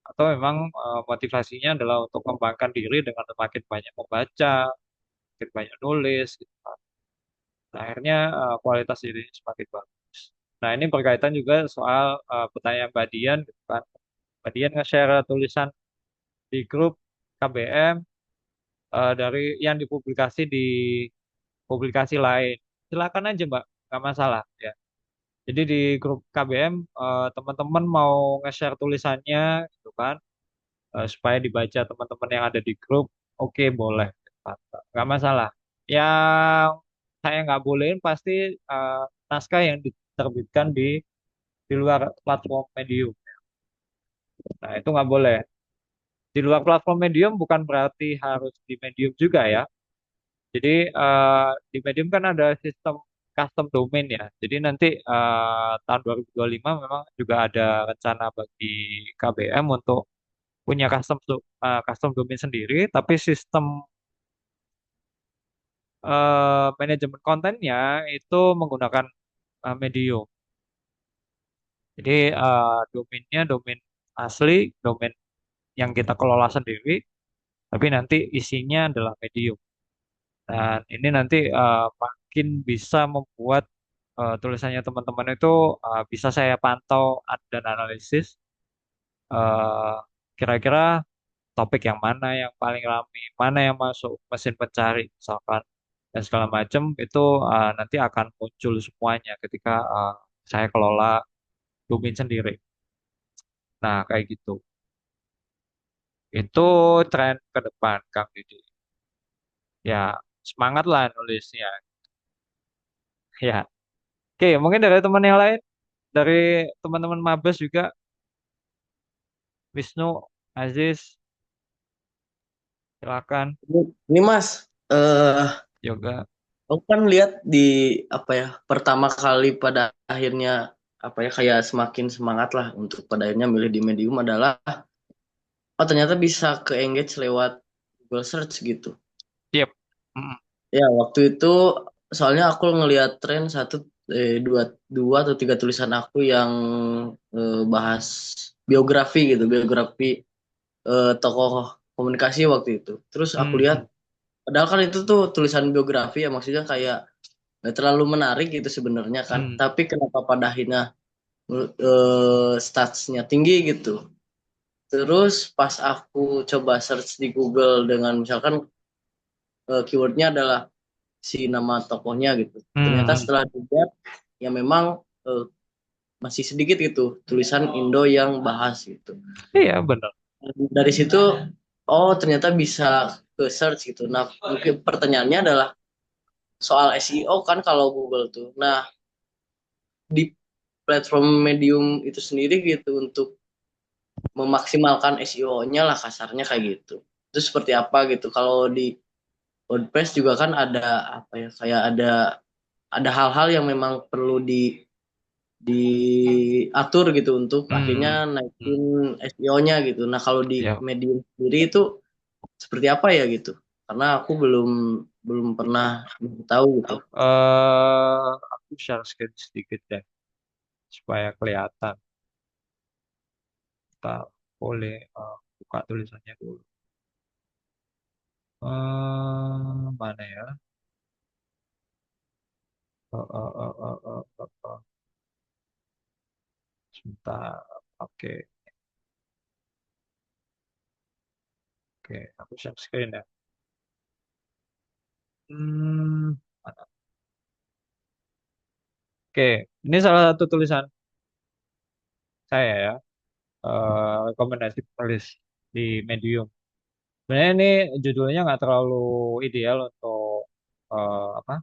atau memang motivasinya adalah untuk mengembangkan diri dengan semakin banyak membaca, semakin banyak nulis gitu. Nah, akhirnya kualitas dirinya semakin bagus. Nah, ini berkaitan juga soal pertanyaan Mbak Dian, gitu kan. Mbak Dian nge-share tulisan di grup KBM dari yang dipublikasi di publikasi lain. Silakan aja Mbak, nggak masalah ya. Jadi di grup KBM teman-teman mau nge-share tulisannya gitu kan, supaya dibaca teman-teman yang ada di grup, oke boleh, nggak masalah. Yang saya nggak bolehin pasti eh, naskah yang diterbitkan di luar platform Medium. Nah itu nggak boleh. Di luar platform Medium bukan berarti harus di Medium juga ya. Jadi di Medium kan ada sistem custom domain ya. Jadi nanti tahun 2025 memang juga ada rencana bagi KBM untuk punya custom domain sendiri, tapi sistem manajemen kontennya itu menggunakan Medium. Jadi domainnya domain asli, domain yang kita kelola sendiri, tapi nanti isinya adalah Medium. Dan ini nanti makin bisa membuat tulisannya teman-teman itu bisa saya pantau dan analisis eh, kira-kira topik yang mana yang paling ramai, mana yang masuk mesin pencari misalkan dan segala macam itu nanti akan muncul semuanya ketika saya kelola domain sendiri. Nah, kayak gitu. Itu tren ke depan, Kang Didi. Ya, semangat lah nulisnya. Ya, oke, mungkin dari teman yang lain, dari teman-teman Mabes juga, Wisnu, Aziz, silakan Ini Mas, juga. aku kan lihat di apa ya pertama kali pada akhirnya apa ya kayak semakin semangat lah untuk pada akhirnya milih di Medium adalah oh ternyata bisa ke engage lewat Google Search gitu. Yep. Mm, Ya waktu itu soalnya aku ngelihat tren dua dua atau tiga tulisan aku yang bahas biografi gitu biografi tokoh komunikasi waktu itu. Terus aku lihat mm, padahal kan itu tuh tulisan biografi ya maksudnya kayak nggak terlalu menarik gitu sebenarnya kan. mm. Tapi kenapa pada akhirnya statsnya tinggi gitu. Terus pas aku coba search di Google dengan misalkan keywordnya adalah si nama tokohnya gitu. Ternyata Hmm, setelah dilihat ya memang eh, masih sedikit gitu tulisan Indo yang bahas gitu. iya benar. Dari situ oh ternyata bisa ke search gitu. Nah mungkin pertanyaannya adalah soal SEO kan kalau Google tuh. Nah di platform Medium itu sendiri gitu untuk memaksimalkan SEO-nya lah kasarnya kayak gitu. Itu seperti apa gitu. Kalau di WordPress juga kan ada apa ya kayak ada hal-hal yang memang perlu diatur gitu untuk akhirnya Hmm, hmm, naikin SEO-nya gitu. Nah, kalau di ya. Medium sendiri itu seperti apa ya gitu. Karena aku belum belum pernah tahu gitu. Aku share screen sedikit deh supaya kelihatan. Kita boleh buka tulisannya dulu. Mana ya? Sebentar. Oke, oke. Aku share screen ya. Mana? Oke, ini salah satu tulisan saya ya. Rekomendasi penulis di Medium. Sebenarnya ini judulnya nggak terlalu ideal untuk apa?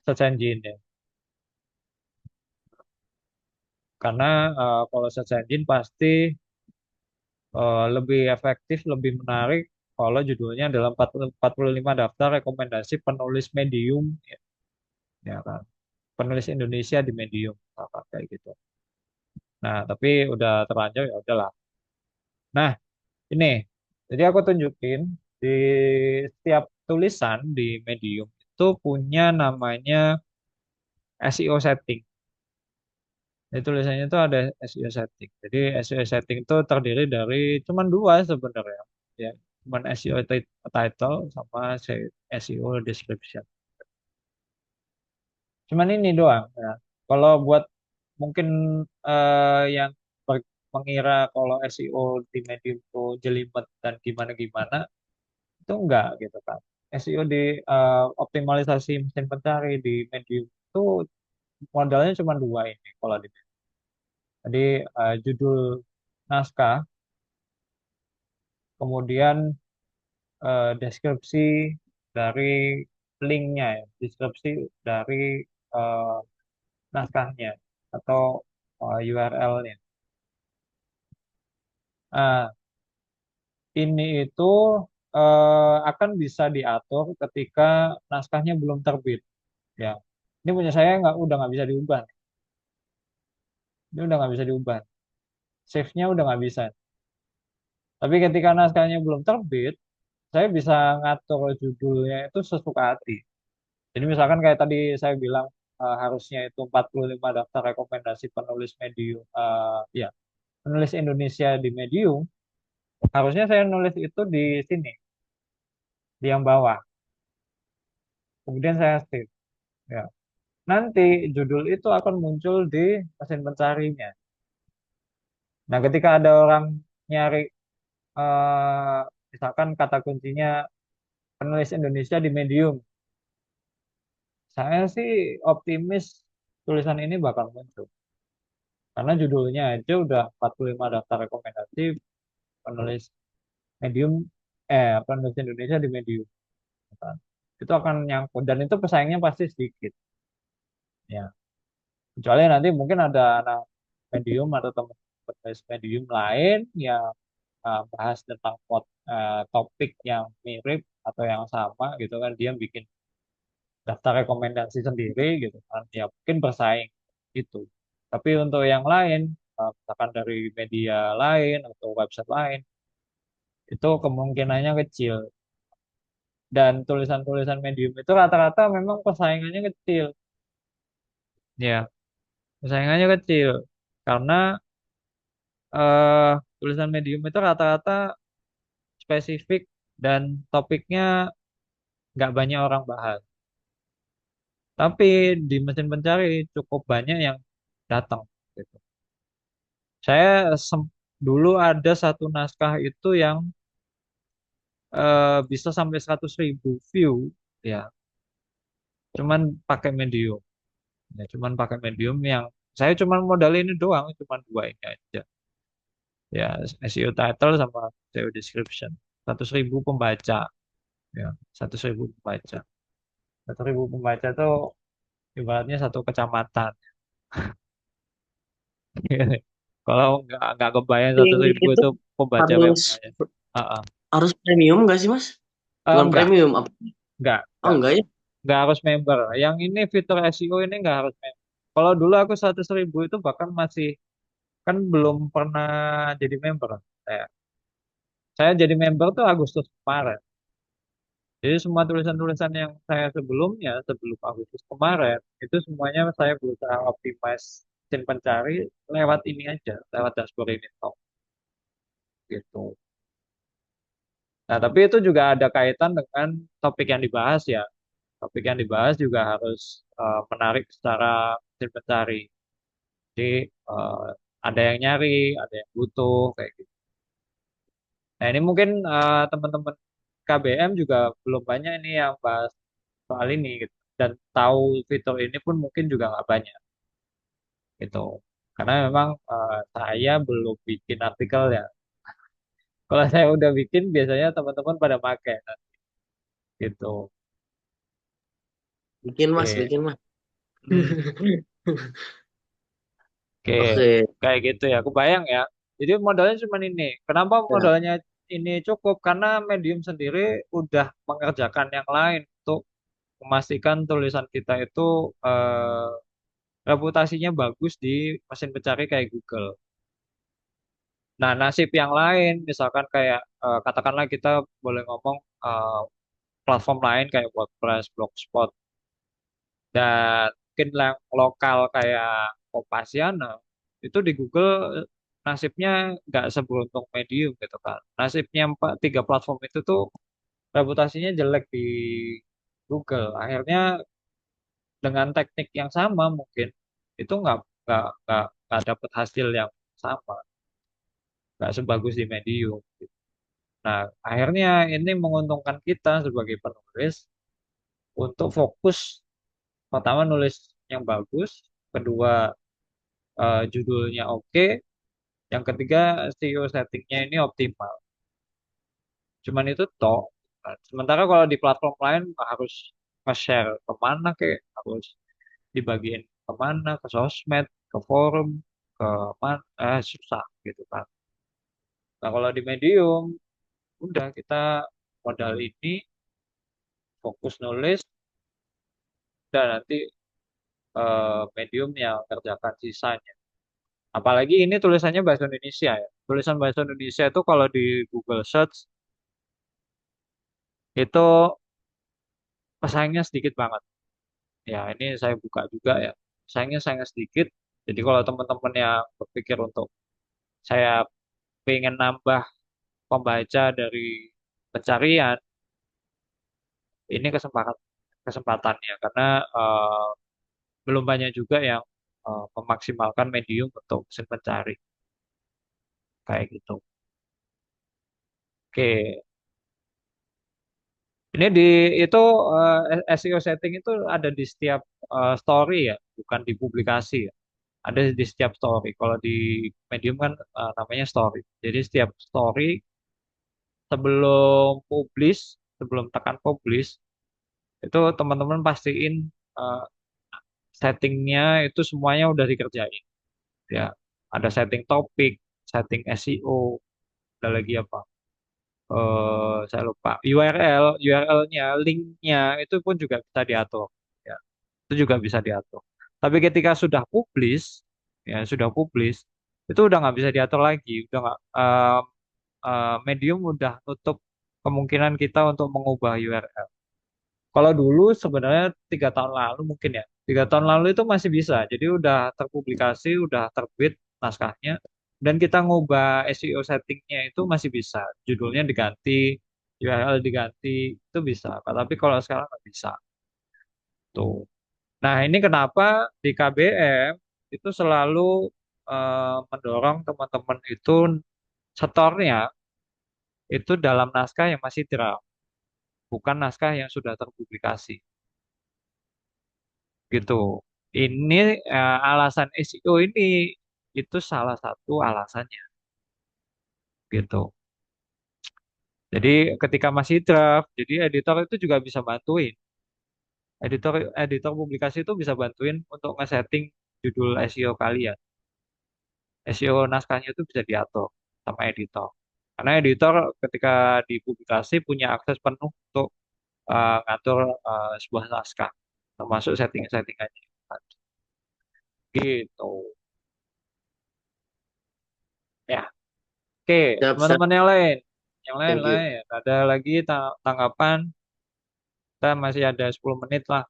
Search engine ya. Karena kalau search engine pasti lebih efektif, lebih menarik kalau judulnya adalah 45 daftar rekomendasi penulis Medium, ya, ya kan? Penulis Indonesia di Medium, apa kayak gitu. Nah, tapi udah terlanjur ya udahlah. Nah, ini, jadi aku tunjukin di setiap tulisan di Medium itu punya namanya SEO setting. Jadi tulisannya itu ada SEO setting. Jadi SEO setting itu terdiri dari cuman dua sebenarnya. Ya, cuman SEO title sama SEO description. Cuman ini doang. Ya. Kalau buat mungkin yang mengira kalau SEO di Medium itu jelimet dan gimana-gimana, itu enggak gitu kan. SEO di optimalisasi mesin pencari di Medium itu modalnya cuma dua ini kalau di. Jadi judul naskah, kemudian deskripsi dari linknya ya, deskripsi dari eh, naskahnya atau URL-nya. Nah, ini itu akan bisa diatur ketika naskahnya belum terbit. Ya, ini punya saya udah nggak bisa diubah. Ini udah nggak bisa diubah. Save-nya udah nggak bisa. Tapi ketika naskahnya belum terbit, saya bisa ngatur judulnya itu sesuka hati. Jadi misalkan kayak tadi saya bilang harusnya itu 45 daftar rekomendasi penulis Medium, ya penulis Indonesia di Medium, harusnya saya nulis itu di sini, di yang bawah. Kemudian saya save. Ya. Nanti judul itu akan muncul di mesin pencarinya. Nah, ketika ada orang nyari, eh, misalkan kata kuncinya penulis Indonesia di Medium, saya sih optimis tulisan ini bakal muncul. Karena judulnya aja udah 45 daftar rekomendasi penulis Medium, penulis Indonesia di Medium. Kan. Itu akan nyangkut dan itu pesaingnya pasti sedikit. Ya, kecuali nanti mungkin ada anak Medium atau teman penulis Medium lain yang bahas tentang topik yang mirip atau yang sama gitu kan, dia bikin daftar rekomendasi sendiri gitu kan, ya mungkin bersaing itu. Tapi untuk yang lain, misalkan dari media lain atau website lain, itu kemungkinannya kecil. Dan tulisan-tulisan medium itu rata-rata memang persaingannya kecil. Ya, persaingannya kecil. Karena tulisan medium itu rata-rata spesifik dan topiknya nggak banyak orang bahas. Tapi di mesin pencari cukup banyak yang datang. Gitu. Saya dulu ada satu naskah itu yang bisa sampai 100.000 view, ya, cuman pakai medium. Ya, cuman pakai medium yang saya cuman modal ini doang, cuman dua ini aja. Ya, SEO title sama SEO description. 100.000 pembaca, ya, 100.000 pembaca. 100.000 pembaca itu ibaratnya satu kecamatan. Kalau nggak kebayang Yang 100.000 itu itu pembaca kayak harus mana. Ah, ah. harus premium nggak sih Mas? Bukan Enggak, premium apa? enggak, Oh enggak, enggak ya? enggak harus member. Yang ini fitur SEO ini enggak harus member. Kalau dulu aku 100.000 itu bahkan masih kan belum pernah jadi member. Saya, saya jadi member tuh Agustus kemarin. Jadi semua tulisan-tulisan yang saya sebelumnya, sebelum Agustus kemarin, itu semuanya saya berusaha optimize mesin pencari lewat ini aja, lewat dashboard ini toh, gitu. Nah, tapi itu juga ada kaitan dengan topik yang dibahas ya. Topik yang dibahas juga harus menarik secara mesin pencari. Jadi eh, ada yang nyari, ada yang butuh kayak gitu. Nah, ini mungkin teman-teman KBM juga belum banyak ini yang bahas soal ini gitu. Dan tahu fitur ini pun mungkin juga nggak banyak gitu. Karena memang saya belum bikin artikel ya. Kalau saya udah bikin biasanya teman-teman pada pakai gitu. Bikin Mas, Oke. bikin Mas. Hmm, oke. Oke. Kayak gitu ya. Kebayang ya. Jadi modalnya cuma ini. Kenapa Ya. modalnya ini cukup? Karena Medium sendiri udah mengerjakan yang lain untuk memastikan tulisan kita itu eh, reputasinya bagus di mesin pencari kayak Google. Nah, nasib yang lain, misalkan kayak katakanlah kita boleh ngomong eh, platform lain kayak WordPress, Blogspot, dan mungkin yang lokal kayak Kompasiana, itu di Google nasibnya nggak seberuntung Medium gitu kan. Nasibnya tiga platform itu tuh reputasinya jelek di Google. Akhirnya dengan teknik yang sama mungkin itu nggak dapat hasil yang sama, nggak sebagus di Medium. Nah, akhirnya ini menguntungkan kita sebagai penulis untuk fokus pertama nulis yang bagus, kedua judulnya oke, yang ketiga SEO settingnya ini optimal. Cuman itu toh. Nah, sementara kalau di platform lain harus nge-share kemana kek, harus dibagiin kemana, ke sosmed, ke forum, ke mana, susah gitu kan. Nah kalau di Medium, udah kita modal ini, fokus nulis, dan nanti Medium yang kerjakan sisanya. Apalagi ini tulisannya bahasa Indonesia ya. Tulisan bahasa Indonesia itu kalau di Google Search itu pesaingnya sedikit banget. Ya ini saya buka juga ya. Pesaingnya sangat sedikit. Jadi kalau teman-teman yang berpikir untuk saya pengen nambah pembaca dari pencarian, ini kesempatannya karena belum banyak juga yang memaksimalkan Medium untuk mesin pencari kayak gitu. Oke, ini di itu SEO setting itu ada di setiap story ya, bukan di publikasi ya. Ada di setiap story. Kalau di Medium kan namanya story. Jadi setiap story sebelum publish, sebelum tekan publish, itu teman-teman pastiin eh, settingnya itu semuanya udah dikerjain. Ya, ada setting topik, setting SEO, ada lagi apa? Saya lupa. URL-nya, linknya itu pun juga bisa diatur. Ya, itu juga bisa diatur. Tapi ketika sudah publish, ya sudah publish, itu udah nggak bisa diatur lagi. Udah nggak, Medium udah nutup kemungkinan kita untuk mengubah URL. Kalau dulu sebenarnya 3 tahun lalu mungkin ya, 3 tahun lalu itu masih bisa. Jadi udah terpublikasi, udah terbit naskahnya, dan kita ngubah SEO settingnya itu masih bisa. Judulnya diganti, URL diganti, itu bisa. Tapi kalau sekarang nggak bisa. Tuh. Nah ini kenapa di KBM itu selalu mendorong teman-teman itu setornya itu dalam naskah yang masih draft, bukan naskah yang sudah terpublikasi. Gitu. Ini alasan SEO ini itu salah satu alasannya gitu. Jadi ketika masih draft, jadi editor itu juga bisa bantuin. Editor editor publikasi itu bisa bantuin untuk ngesetting judul SEO kalian. SEO naskahnya itu bisa diatur sama editor. Karena editor ketika dipublikasi punya akses penuh untuk ngatur sebuah naskah, termasuk setting-settingannya. Gitu. Ya. Oke, Siap, siap. teman-teman yang lain. Yang lain Thank you. lain. Ada lagi tanggapan? Kita masih ada 10 menit lah.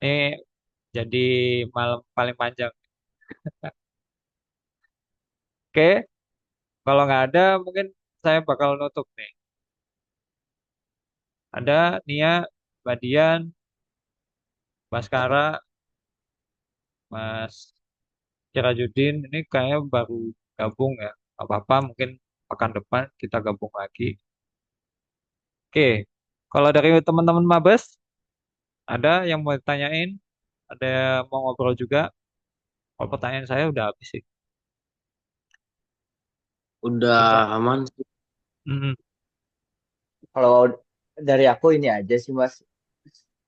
Ini jadi malam paling panjang. Oke, kalau nggak ada mungkin saya bakal nutup nih. Ada Nia, Mbak Dian, Baskara, Mas Sirajudin. Ini kayaknya baru gabung ya. Nggak apa-apa, mungkin pekan depan kita gabung lagi. Oke, kalau dari teman-teman Mabes, ada yang mau ditanyain? Ada yang mau ngobrol juga? Kalau pertanyaan saya udah habis sih. Udah Udah. aman. Mm, Kalau dari aku ini aja sih Mas.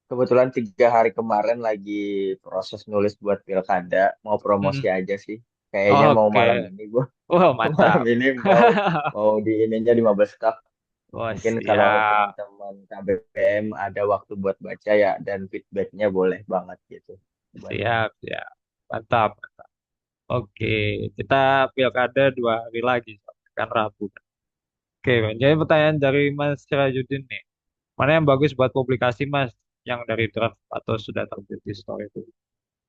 Kebetulan 3 hari kemarin lagi proses nulis buat pilkada. Mau promosi mm. aja sih. Kayaknya mau malam Oke. ini gua Wow, malam mantap. ini mau mau di ininya di Mabes Cup. Wah, Mungkin kalau siap. teman-teman KBPM ada waktu buat baca ya dan feedbacknya boleh banget gitu. Buat Siap, siap. Mantap. Oke, kita pilkada 2 hari lagi, kan Rabu. Oke, jadi pertanyaan dari Mas Sirajudin nih. Mana yang bagus buat publikasi, Mas? Yang dari draft atau sudah terbit di store itu?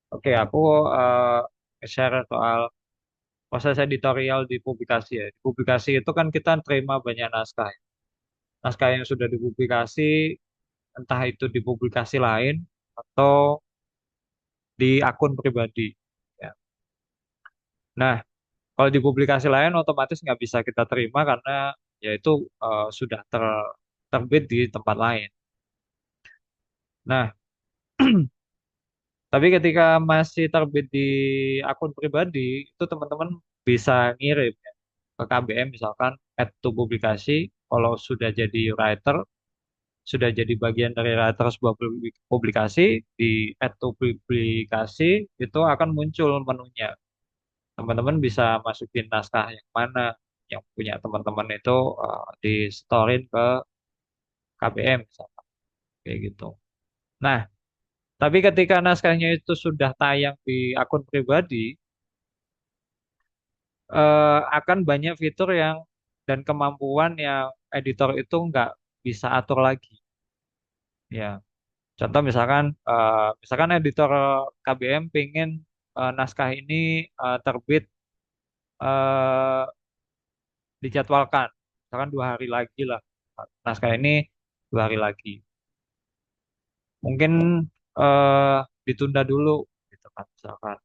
Oke, aku share soal proses editorial di publikasi ya. Di publikasi itu kan kita terima banyak naskah, ya. Naskah yang sudah dipublikasi, entah itu di publikasi lain atau di akun pribadi. Ya. Nah, kalau di publikasi lain otomatis nggak bisa kita terima karena yaitu sudah terbit di tempat lain. Nah, tapi ketika masih terbit di akun pribadi, itu teman-teman bisa ngirim ya, ke KBM misalkan add to publikasi. Kalau sudah jadi writer, sudah jadi bagian dari writer sebuah publikasi, di add to publikasi itu akan muncul menunya. Teman-teman bisa masukin naskah yang mana yang punya teman-teman itu di storein ke KBM misalkan kayak gitu. Nah, tapi ketika naskahnya itu sudah tayang di akun pribadi, akan banyak fitur yang dan kemampuan yang editor itu nggak bisa atur lagi. Ya, contoh misalkan editor KBM pengen naskah ini terbit eh, dijadwalkan, misalkan 2 hari lagi lah. Naskah ini 2 hari lagi. Mungkin eh, ditunda dulu, gitu kan, misalkan.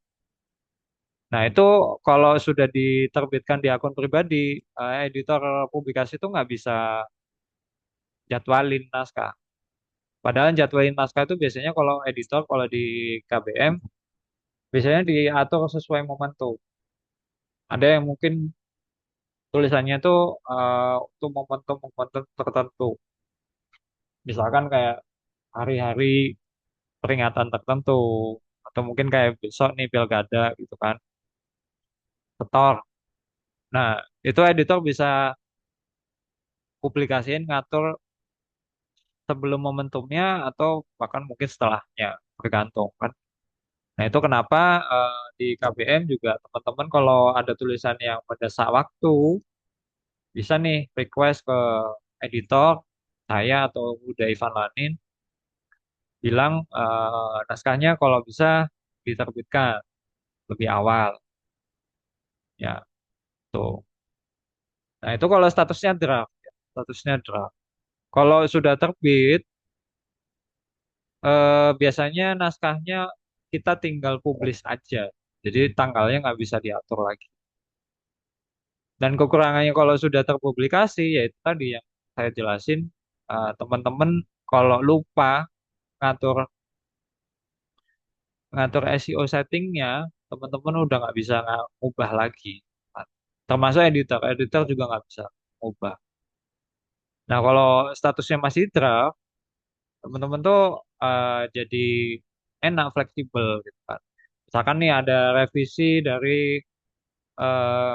Nah, itu kalau sudah diterbitkan di akun pribadi, editor publikasi itu nggak bisa jadwalin naskah. Padahal jadwalin naskah itu biasanya kalau editor, kalau di KBM, biasanya diatur sesuai momentum. Ada yang mungkin tulisannya itu untuk momentum-momentum tertentu. Misalkan kayak hari-hari peringatan tertentu, atau mungkin kayak besok nih pilkada gitu kan, setor. Nah, itu editor bisa publikasiin ngatur sebelum momentumnya atau bahkan mungkin setelahnya, tergantung kan. Nah, itu kenapa di KBM juga teman-teman kalau ada tulisan yang mendesak waktu, bisa nih request ke editor, saya atau udah Ivan Lanin, bilang naskahnya kalau bisa diterbitkan lebih awal. Ya, tuh. Nah, itu kalau statusnya draft, ya. Statusnya draft. Kalau sudah terbit, biasanya naskahnya kita tinggal publish aja. Jadi tanggalnya nggak bisa diatur lagi. Dan kekurangannya kalau sudah terpublikasi, yaitu tadi yang saya jelasin, teman-teman kalau lupa ngatur ngatur SEO settingnya, teman-teman udah nggak bisa ngubah lagi. Termasuk editor juga nggak bisa ngubah. Nah, kalau statusnya masih draft, teman-teman tuh jadi enak, fleksibel gitu kan. Misalkan nih ada revisi dari eh,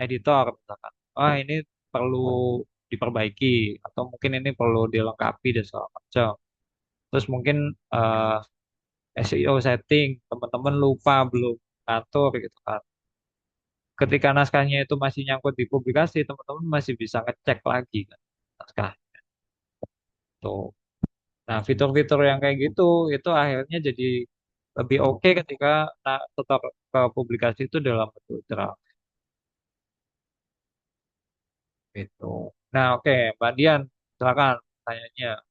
editor, misalkan, ini perlu diperbaiki atau mungkin ini perlu dilengkapi dan segala macam. Terus mungkin SEO setting, teman-teman lupa belum ngatur gitu kan. Ketika naskahnya itu masih nyangkut di publikasi, teman-teman masih bisa ngecek lagi kan naskah tuh. Nah, fitur-fitur yang kayak gitu itu akhirnya jadi lebih oke ketika tetap ke publikasi itu dalam bentuk draft gitu. Nah, oke, Mbak Dian, silakan tanyanya.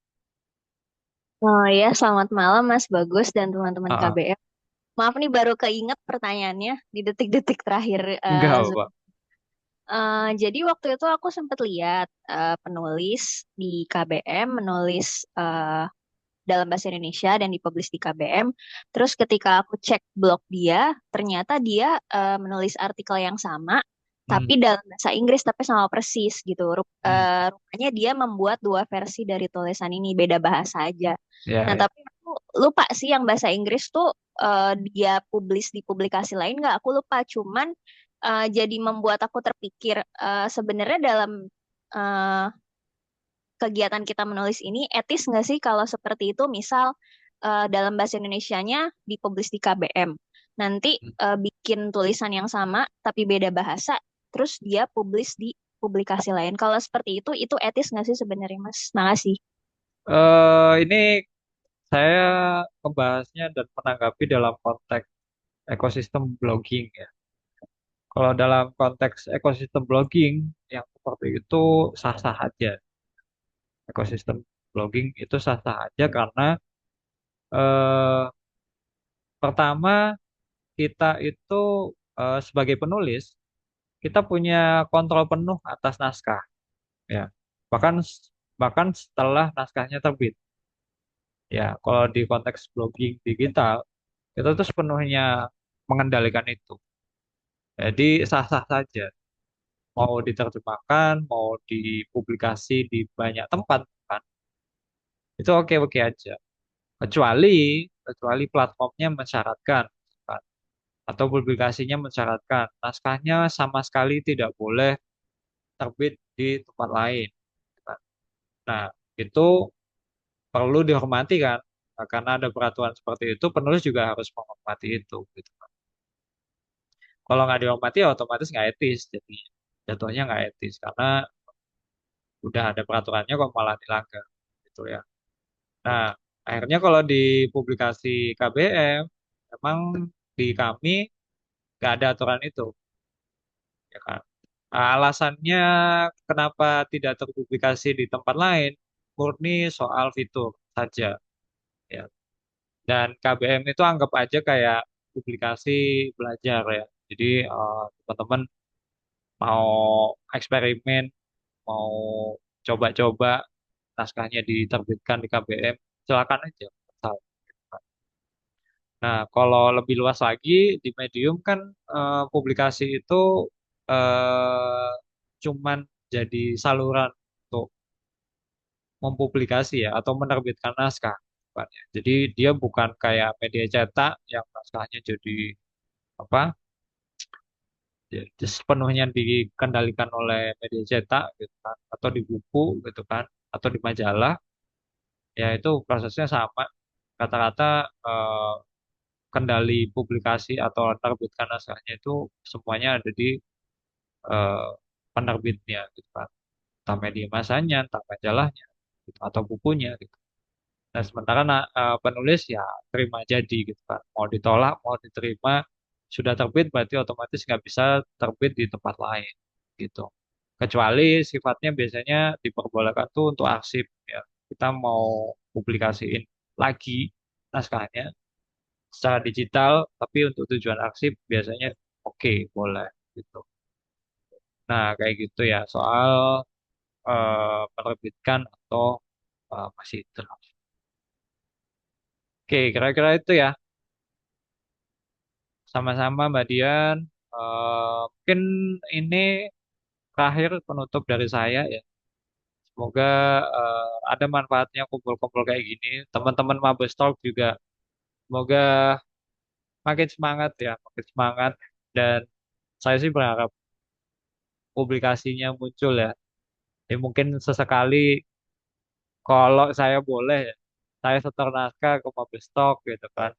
Oh ya, selamat malam Mas Bagus dan teman-teman Ah, ah. KBM. Maaf nih baru keinget pertanyaannya di detik-detik terakhir. Enggak, Pak. Jadi waktu itu aku sempat lihat penulis di KBM menulis dalam bahasa Indonesia dan dipublish di KBM. Terus ketika aku cek blog dia, ternyata dia menulis artikel yang sama, Hmm, tapi dalam bahasa Inggris tapi sama persis gitu. hmm, Rupanya dia membuat dua versi dari tulisan ini, beda bahasa aja. ya, Nah, ya. tapi aku lupa sih yang bahasa Inggris tuh dia publish di publikasi lain nggak? Aku lupa. Cuman jadi membuat aku terpikir sebenarnya dalam eh, kegiatan kita menulis ini etis nggak sih kalau seperti itu? Misal dalam bahasa Indonesianya dipublish di KBM, nanti bikin tulisan yang sama tapi beda bahasa, terus dia publish di publikasi lain. Kalau seperti itu etis nggak sih sebenarnya, Mas? Makasih. Ini saya membahasnya dan menanggapi dalam konteks ekosistem blogging ya. Kalau dalam konteks ekosistem blogging yang seperti itu sah-sah aja. Ekosistem blogging itu sah-sah aja karena Eh, Pertama, kita itu sebagai penulis, kita punya kontrol penuh atas naskah, ya. Bahkan bahkan setelah naskahnya terbit, ya. Kalau di konteks blogging digital, kita tuh sepenuhnya mengendalikan itu. Jadi sah-sah saja, mau diterjemahkan, mau dipublikasi di banyak tempat, kan. Itu oke-oke aja. Kecuali kecuali platformnya mensyaratkan, kan, atau publikasinya mensyaratkan naskahnya sama sekali tidak boleh terbit di tempat lain, kan. Nah, itu perlu dihormati, kan. Nah, karena ada peraturan seperti itu, penulis juga harus menghormati itu, gitu, kan. Kalau nggak dihormati ya otomatis nggak etis, jadi jatuhnya nggak etis karena udah ada peraturannya kok malah dilanggar, gitu ya. Nah, akhirnya kalau di publikasi KBM, memang di kami nggak ada aturan itu, ya kan. Alasannya kenapa tidak terpublikasi di tempat lain, murni soal fitur saja, ya. Dan KBM itu anggap aja kayak publikasi belajar, ya. Jadi teman-teman mau eksperimen, mau coba-coba naskahnya diterbitkan di KBM, silakan aja. Nah, kalau lebih luas lagi di Medium kan publikasi itu eh, cuman jadi saluran untuk mempublikasi, ya, atau menerbitkan naskah, Pak, ya. Jadi dia bukan kayak media cetak yang naskahnya jadi apa? Sepenuhnya dikendalikan oleh media cetak, gitu kan, atau di buku, gitu kan, atau di majalah, ya itu prosesnya sama. Kata-kata eh, kendali publikasi atau menerbitkan naskahnya itu semuanya ada di eh, penerbitnya, gitu kan. Entah media masanya, entah majalahnya, gitu, atau bukunya, gitu. Nah, sementara penulis ya terima jadi, gitu kan. Mau ditolak, mau diterima, sudah terbit berarti otomatis nggak bisa terbit di tempat lain, gitu. Kecuali sifatnya biasanya diperbolehkan tuh untuk arsip, ya. Kita mau publikasiin lagi naskahnya secara digital, tapi untuk tujuan arsip biasanya oke, boleh, gitu. Nah, kayak gitu ya soal menerbitkan atau masih draft. Oke, kira-kira itu ya. Sama-sama Mbak Dian. Mungkin ini terakhir penutup dari saya, ya. Semoga ada manfaatnya kumpul-kumpul kayak gini. Teman-teman Mabes Talk juga semoga makin semangat, ya, makin semangat. Dan saya sih berharap publikasinya muncul, ya. Ya mungkin sesekali kalau saya boleh, ya, saya setor naskah ke Mabes Talk, gitu kan.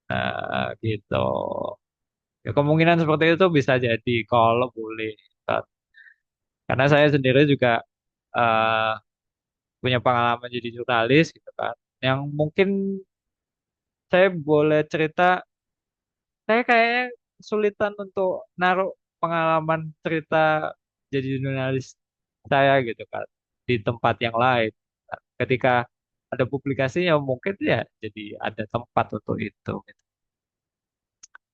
Nah, gitu. Ya, kemungkinan seperti itu bisa jadi kalau boleh, kan. Karena saya sendiri juga eh, punya pengalaman jadi jurnalis, gitu kan. Yang mungkin saya boleh cerita, saya kayaknya kesulitan untuk naruh pengalaman cerita jadi jurnalis saya, gitu kan, di tempat yang lain. Ketika ada publikasinya mungkin ya jadi ada tempat untuk itu, gitu.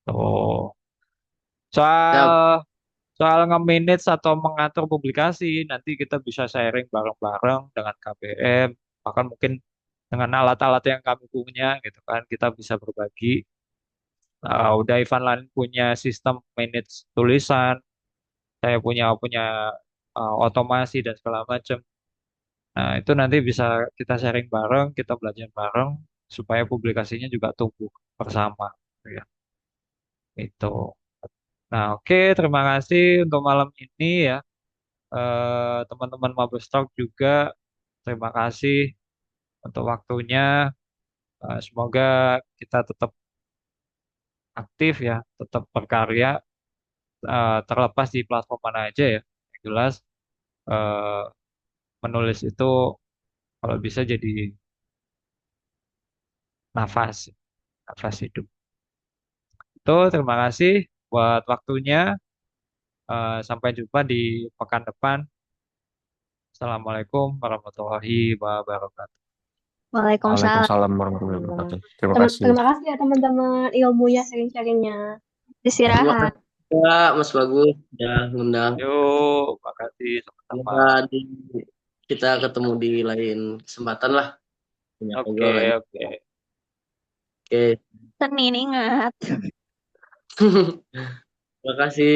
Tuh. Siap. Soal soal nge-manage atau mengatur publikasi, nanti kita bisa sharing bareng-bareng dengan KBM, bahkan mungkin dengan alat-alat yang kami punya, gitu kan, kita bisa berbagi. Udah Ivan Lanin punya sistem manage tulisan, saya punya otomasi dan segala macam. Nah, itu nanti bisa kita sharing bareng, kita belajar bareng, supaya publikasinya juga tumbuh bersama, ya. Itu. Nah, oke, terima kasih untuk malam ini, ya. Teman-teman Mabes Talk juga terima kasih untuk waktunya. Semoga kita tetap aktif, ya, tetap berkarya, terlepas di platform mana aja, ya. Yang jelas eh, menulis itu kalau bisa jadi nafas, nafas hidup. Itu terima kasih buat waktunya. Sampai jumpa di pekan depan. Assalamualaikum warahmatullahi wabarakatuh. Waalaikumsalam. Waalaikumsalam warahmatullahi wabarakatuh. Terima kasih. Terima kasih ya teman-teman ilmunya sharing-sharingnya. Terima Istirahat. kasih juga Mas Bagus udah ngundang. Yuk, makasih sama-sama. Semoga kita ketemu di lain kesempatan lah. Punya Oke, ngobrol lagi. oke. Oke. Senin ingat. Terima kasih.